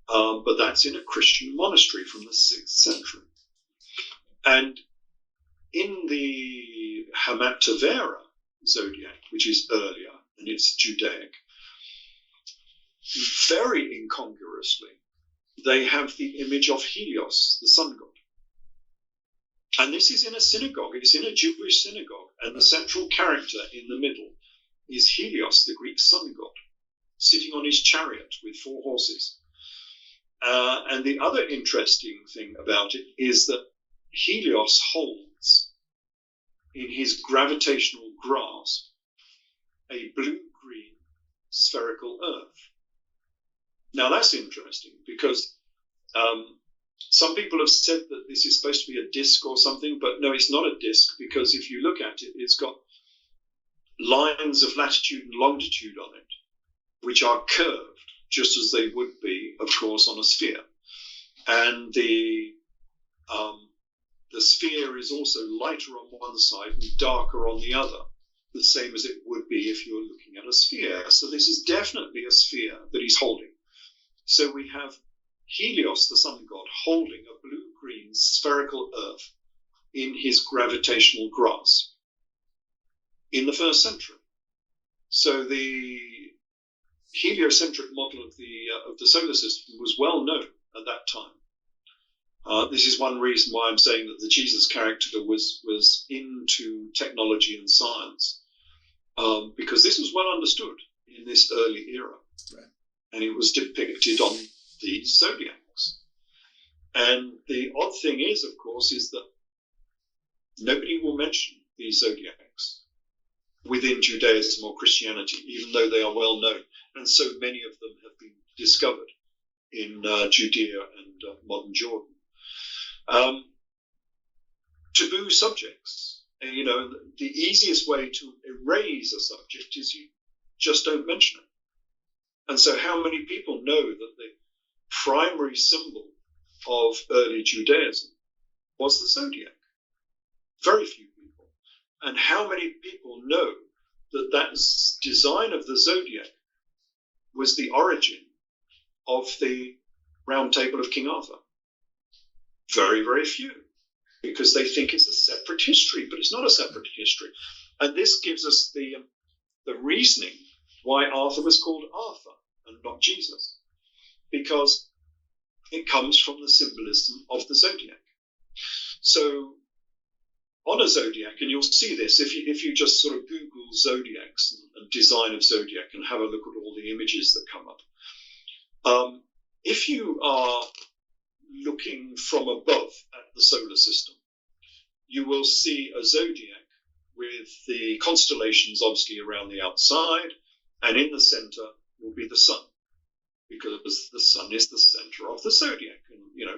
But that's in a Christian monastery from the 6th century. And in the Hamatavera zodiac, which is earlier, and it's Judaic, very incongruously, they have the image of Helios, the sun god. And this is in a synagogue, it's in a Jewish synagogue, and the central character in the middle is Helios, the Greek sun god, sitting on his chariot with 4 horses. And the other interesting thing about it is that Helios holds in his gravitational grasp a blue-green spherical earth. Now that's interesting because some people have said that this is supposed to be a disk or something, but no, it's not a disk, because if you look at it, it's got lines of latitude and longitude on it, which are curved, just as they would be, of course, on a sphere. And the sphere is also lighter on one side and darker on the other, the same as it would be if you were looking at a sphere. So this is definitely a sphere that he's holding. So we have Helios, the sun god, holding a blue-green spherical earth in his gravitational grasp in the 1st century. So the heliocentric model of the solar system was well known at that time. This is one reason why I'm saying that the Jesus character was into technology and science, because this was well understood in this early era. Right. And it was depicted on the zodiacs. And the odd thing is, of course, is that nobody will mention these zodiacs within Judaism or Christianity, even though they are well known. And so many of them have been discovered in Judea and modern Jordan. Taboo subjects. And, you know, the easiest way to erase a subject is you just don't mention it. And so how many people know that the primary symbol of early Judaism was the zodiac? Very few people. And how many people know that that design of the zodiac was the origin of the Round Table of King Arthur? Very, very few, because they think it's a separate history, but it's not a separate history. And this gives us the reasoning why Arthur was called Arthur and not Jesus, because it comes from the symbolism of the zodiac. So on a zodiac, and you'll see this if you just sort of Google zodiacs and design of zodiac and have a look at all the images that come up. If you are looking from above at the solar system, you will see a zodiac with the constellations obviously around the outside, and in the center will be the sun, because the sun is the center of the zodiac, and you know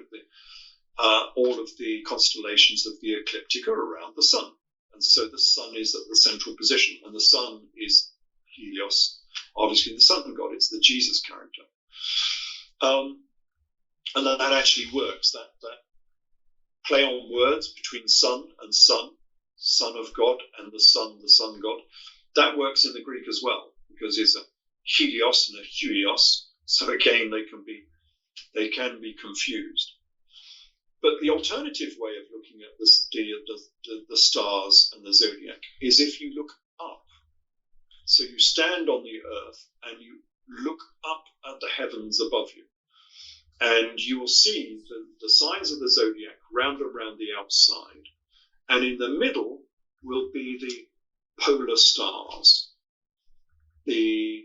all of the constellations of the ecliptic are around the sun, and so the sun is at the central position, and the sun is Helios, obviously the sun god. It's the Jesus character, and that actually works. That play on words between sun and sun, son of God, and the sun god, that works in the Greek as well, because it's a Helios and a Huios. So again, they can be confused. But the alternative way of looking at the stars and the zodiac is if you look up. So you stand on the earth and you look up at the heavens above you, and you will see the signs of the zodiac round around the outside, and in the middle will be the polar stars, the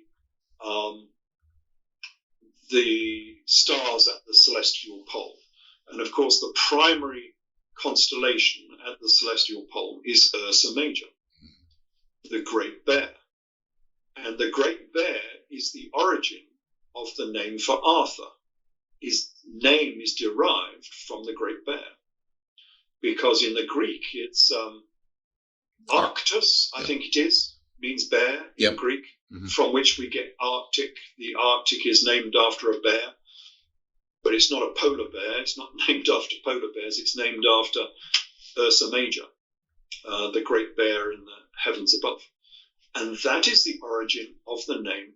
stars at the celestial pole. And of course, the primary constellation at the celestial pole is Ursa Major, the Great Bear. And the Great Bear is the origin of the name for Arthur. His name is derived from the Great Bear, because in the Greek it's Arctus, I think it is, means bear in Greek, from which we get Arctic. The Arctic is named after a bear. but it's not a polar bear. It's not named after polar bears. It's named after Ursa Major, the great bear in the heavens above. And that is the origin of the name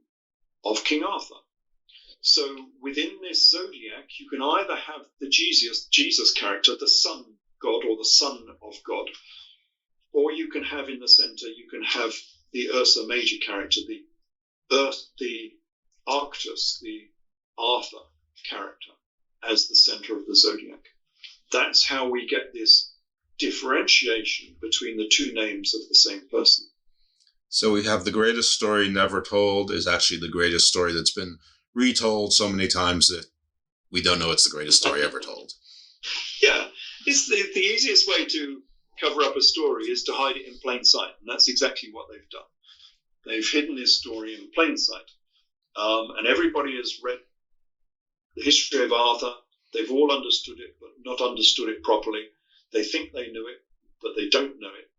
of King Arthur. So within this zodiac, you can either have the Jesus character, the sun god or the son of God, or you can have in the center, you can have the Ursa Major character, the Arctus, the Arthur character, as the center of the zodiac. That's how we get this differentiation between the two names of the same person. So we have the greatest story never told is actually the greatest story that's been retold so many times that we don't know it's the greatest story ever told. Yeah, it's the easiest way to cover up a story is to hide it in plain sight, and that's exactly what they've done. They've hidden this story in plain sight, and everybody has read the history of Arthur. They've all understood it, but not understood it properly. They think they knew it, but they don't know it,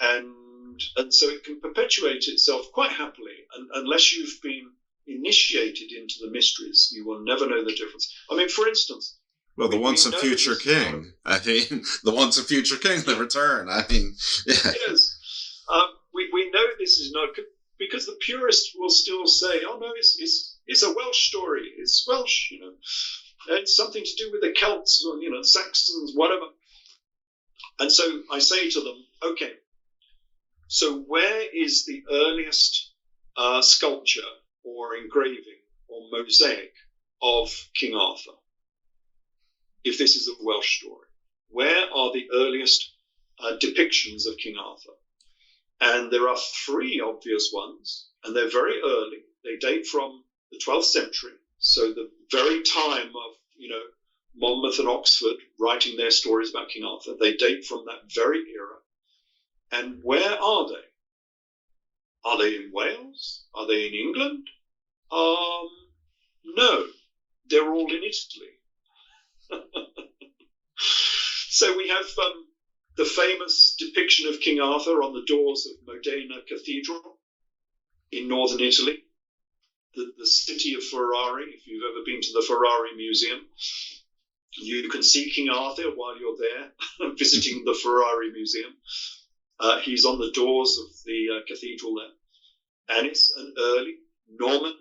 and so it can perpetuate itself quite happily, unless you've been initiated into the mysteries. You will never know the difference. I mean, for instance, well, the once a future king. I mean, the once a future king, the return. I mean, yeah. Yes, we know this is not, because the purists will still say, "Oh no, it's a Welsh story. It's Welsh, you know. It's something to do with the Celts or Saxons, whatever." And so I say to them, "Okay, so where is the earliest sculpture or engraving or mosaic of King Arthur? If this is a Welsh story, where are the earliest depictions of King Arthur?" And there are three obvious ones, and they're very early. They date from the 12th century, so the very time of, Monmouth and Oxford writing their stories about King Arthur. They date from that very era. And where are they? Are they in Wales? Are they in England? No, they're all in Italy. So we have the famous depiction of King Arthur on the doors of Modena Cathedral in northern Italy, the city of Ferrari. If you've ever been to the Ferrari Museum, you can see King Arthur while you're there visiting the Ferrari Museum. He's on the doors of the cathedral there. And it's an early Norman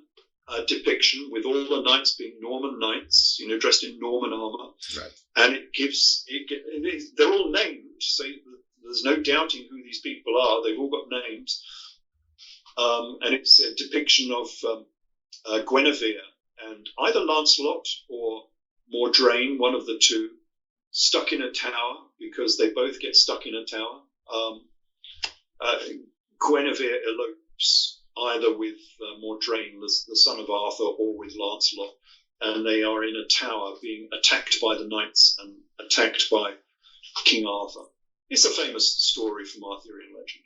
depiction with all the knights being Norman knights, dressed in Norman armor. Right. And they're all named, so there's no doubting who these people are. They've all got names. And it's a depiction of Guinevere and either Lancelot or Mordraine, one of the two, stuck in a tower, because they both get stuck in a tower. Guinevere elopes either with Mordraine, the son of Arthur, or with Lancelot, and they are in a tower being attacked by the knights and attacked by King Arthur. It's a famous story from Arthurian legend.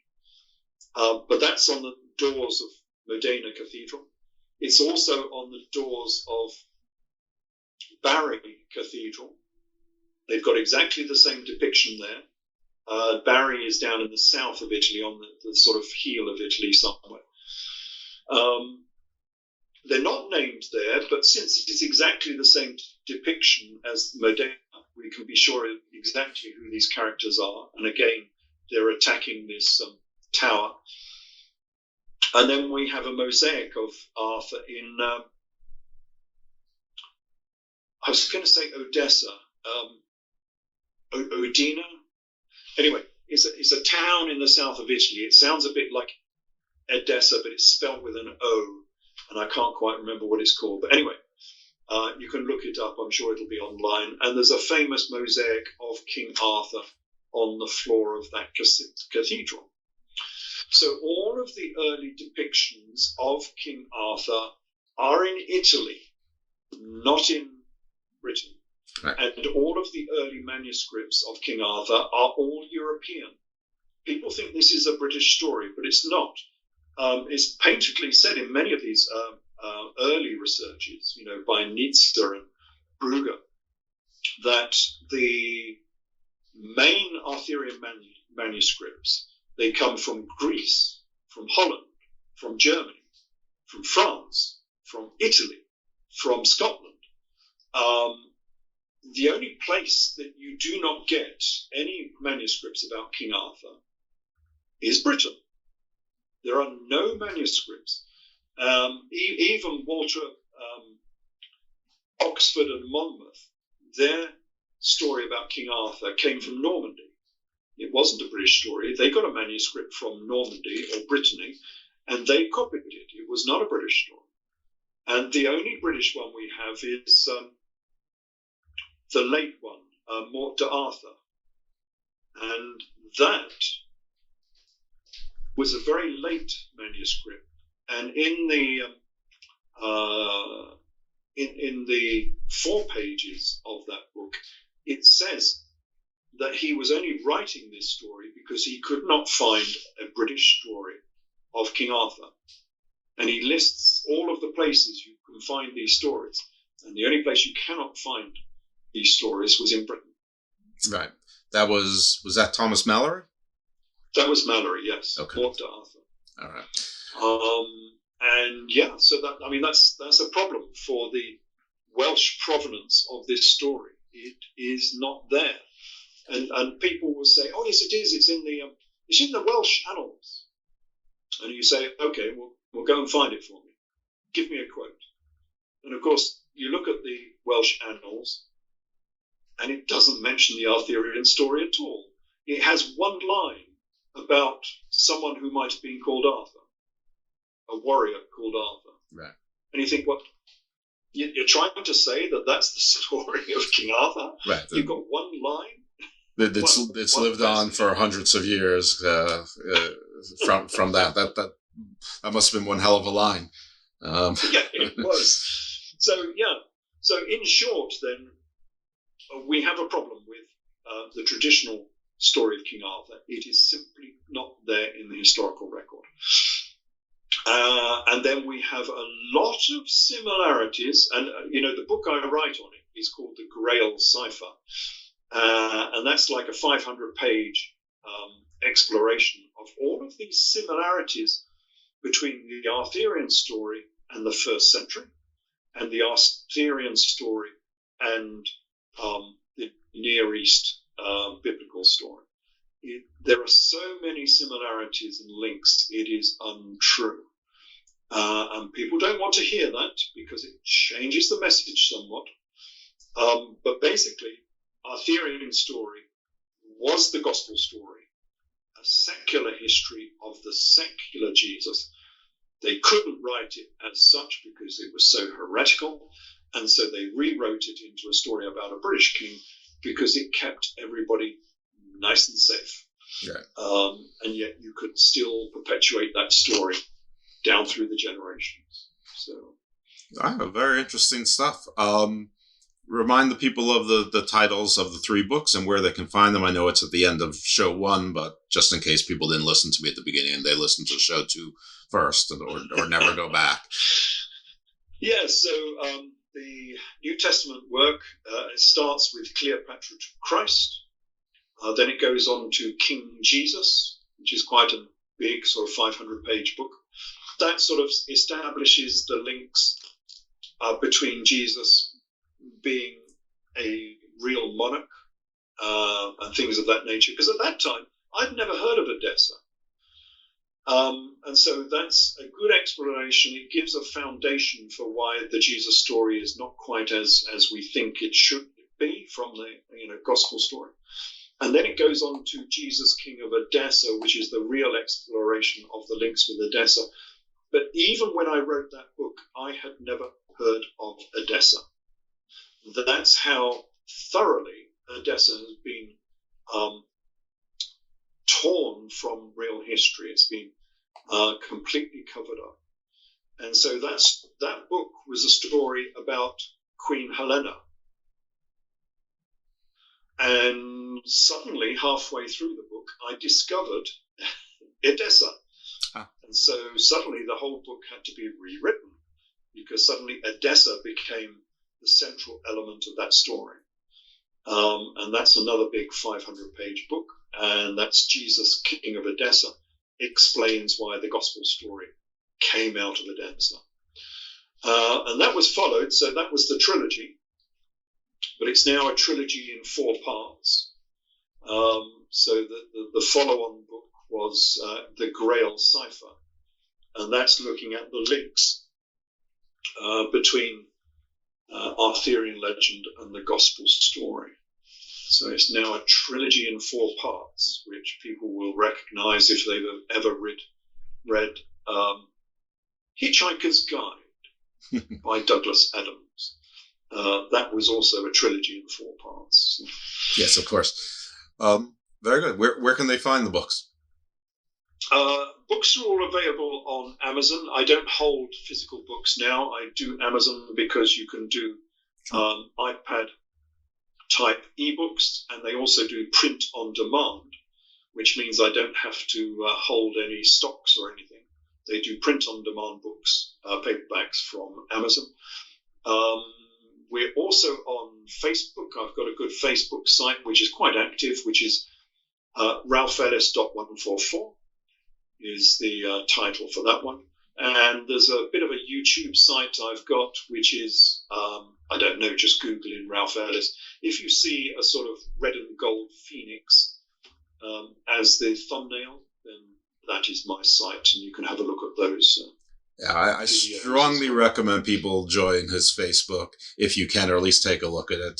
But that's on the doors of Modena Cathedral. It's also on the doors of Bari Cathedral. They've got exactly the same depiction there. Bari is down in the south of Italy, on the sort of heel of Italy somewhere. They're not named there, but since it's exactly the same depiction as Modena, we can be sure exactly who these characters are. And again, they're attacking this tower. And then we have a mosaic of Arthur in, I was going to say Odessa, Odina. Anyway, it's a town in the south of Italy. It sounds a bit like Edessa, but it's spelled with an O, and I can't quite remember what it's called. But anyway, you can look it up. I'm sure it'll be online. And there's a famous mosaic of King Arthur on the floor of that cathedral. So all of the early depictions of King Arthur are in Italy, not in Britain. Right. And all of the early manuscripts of King Arthur are all European. People think this is a British story, but it's not. It's painfully said in many of these early researches, by Nietzsche and Brugger, that the main Arthurian manuscripts, they come from Greece, from Holland, from Germany, from France, from Italy, from Scotland. The only place that you do not get any manuscripts about King Arthur is Britain. There are no manuscripts. Even Walter Oxford and Monmouth, their story about King Arthur came from Normandy. It wasn't a British story. They got a manuscript from Normandy or Brittany, and they copied it. It was not a British story. And the only British one we have is the late one, Morte d'Arthur. And that was a very late manuscript. And in the 4 pages of that book, it says that he was only writing this story because he could not find a British story of King Arthur. And he lists all of the places you can find these stories. And the only place you cannot find these stories was in Britain. Right. That was that Thomas Mallory? That was Mallory, yes. Okay. Morte d'Arthur. All right. And yeah, so that's a problem for the Welsh provenance of this story. It is not there, and people will say, "Oh yes, it is. It's in the Welsh annals." And you say, "Okay, we'll go and find it for me. Give me a quote." And of course, you look at the Welsh annals, and it doesn't mention the Arthurian story at all. It has one line about someone who might have been called Arthur. A warrior called Arthur. Right. And you think, what? You're trying to say that that's the story of King Arthur? Right. You've got one line? It's lived on for hundreds of years from that. That must have been one hell of a line. Yeah, it was. So in short, then, we have a problem with the traditional story of King Arthur. It is simply not there in the historical record. And then we have a lot of similarities, and the book I write on it is called the Grail Cipher, and that's like a 500-page exploration of all of these similarities between the Arthurian story and the 1st century, and the Arthurian story and the Near East biblical story. There are so many similarities and links, it is untrue. And people don't want to hear that because it changes the message somewhat. But basically, Arthurian story was the gospel story, a secular history of the secular Jesus. They couldn't write it as such because it was so heretical, and so they rewrote it into a story about a British king because it kept everybody nice and safe. Yeah. And yet you could still perpetuate that story down through the generations. So, very interesting stuff. Remind the people of the titles of the 3 books and where they can find them. I know it's at the end of show 1, but just in case people didn't listen to me at the beginning and they listened to show 2 first or never go back. Yeah, so the New Testament work, it starts with Cleopatra to Christ. Then it goes on to King Jesus, which is quite a big sort of 500-page book. That sort of establishes the links between Jesus being a real monarch and things of that nature. Because at that time, I'd never heard of Edessa. And so that's a good explanation. It gives a foundation for why the Jesus story is not quite as we think it should be from the gospel story. And then it goes on to Jesus, King of Edessa, which is the real exploration of the links with Edessa. But even when I wrote that book, I had never heard of Edessa. That's how thoroughly Edessa has been torn from real history. It's been completely covered up. And so that book was a story about Queen Helena. And suddenly, halfway through the book, I discovered Edessa. And so suddenly the whole book had to be rewritten because suddenly Edessa became the central element of that story. And that's another big 500-page book. And that's Jesus, King of Edessa, explains why the gospel story came out of Edessa. And that was followed, so that was the trilogy. but it's now a trilogy in 4 parts. So the follow-on book was The Grail Cipher, and that's looking at the links between Arthurian legend and the gospel story. So it's now a trilogy in 4 parts, which people will recognize if they've ever read Hitchhiker's Guide by Douglas Adams. That was also a trilogy in 4 parts. Yes, of course. Very good. Where can they find the books? Books are all available on Amazon. I don't hold physical books now. I do Amazon because you can do iPad type ebooks, and they also do print on demand, which means I don't have to hold any stocks or anything. They do print on demand books, paperbacks from Amazon. We're also on Facebook. I've got a good Facebook site which is quite active, which is ralphellis.144 is the title for that one. And there's a bit of a YouTube site I've got, which is, I don't know, just Google in Ralph Ellis. If you see a sort of red and gold phoenix as the thumbnail, then that is my site, and you can have a look at those. Yeah, I strongly recommend people join his Facebook if you can, or at least take a look at it.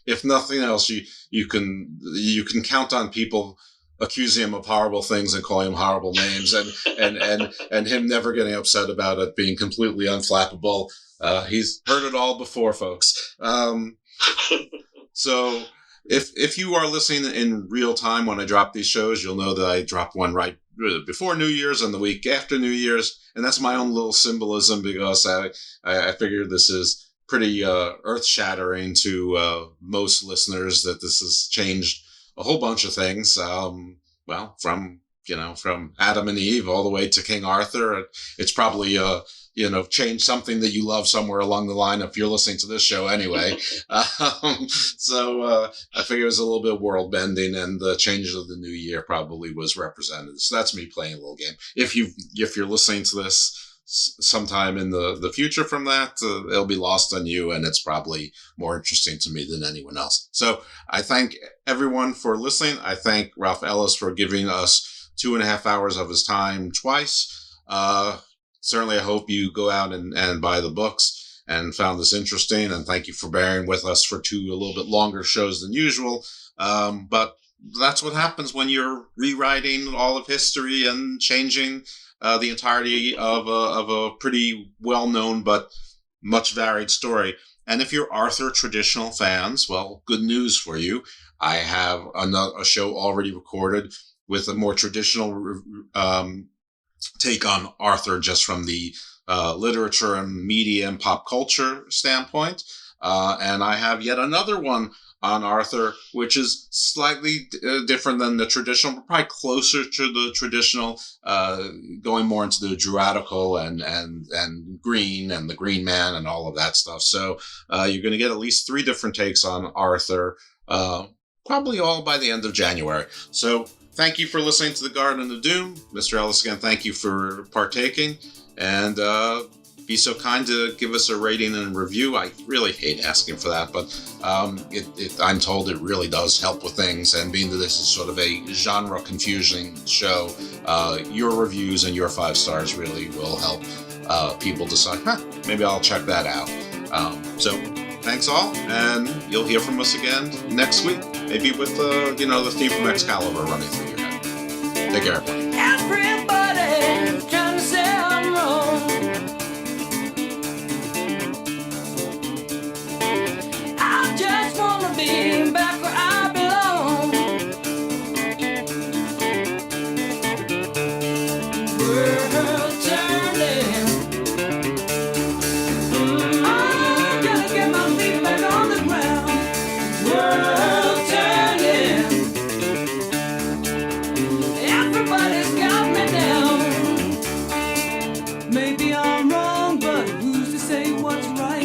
If nothing else, you can count on people accusing him of horrible things and calling him horrible names, and him never getting upset about it being completely unflappable. He's heard it all before, folks. So if you are listening in real time when I drop these shows, you'll know that I dropped one right before New Year's and the week after New Year's, and that's my own little symbolism because I figured this is pretty earth-shattering to most listeners that this has changed a whole bunch of things. Well, from Adam and Eve all the way to King Arthur. It's probably changed something that you love somewhere along the line if you're listening to this show anyway. So I figure it was a little bit world bending, and the changes of the new year probably was represented. So that's me playing a little game. If you're listening to this sometime in the future from that, it'll be lost on you, and it's probably more interesting to me than anyone else. So I thank everyone for listening. I thank Ralph Ellis for giving us 2.5 hours of his time twice. Certainly I hope you go out and buy the books and found this interesting, and thank you for bearing with us for 2 a little bit longer shows than usual. But that's what happens when you're rewriting all of history and changing the entirety of a pretty well-known but much varied story. And if you're Arthur traditional fans, well, good news for you. I have a show already recorded with a more traditional take on Arthur, just from the literature and media and pop culture standpoint. And I have yet another one on Arthur, which is slightly different than the traditional, but probably closer to the traditional, going more into the druidical and green and the Green Man and all of that stuff. So you're going to get at least 3 different takes on Arthur, probably all by the end of January. So thank you for listening to the Garden of Doom. Mr. Ellis, again, thank you for partaking. And be so kind to give us a rating and review. I really hate asking for that, but I'm told it really does help with things. And being that this is sort of a genre confusing show, your reviews and your 5 stars really will help people decide, maybe I'll check that out. So thanks all, and you'll hear from us again next week, maybe with the theme from Excalibur running through your head. Take care, everyone. Everybody's trying to say I'm wrong. I just wanna be back where I belong. World turning. I gotta get my feet back on the ground. World turning. Everybody's got me down. Maybe I'm wrong, but who's to say what's right?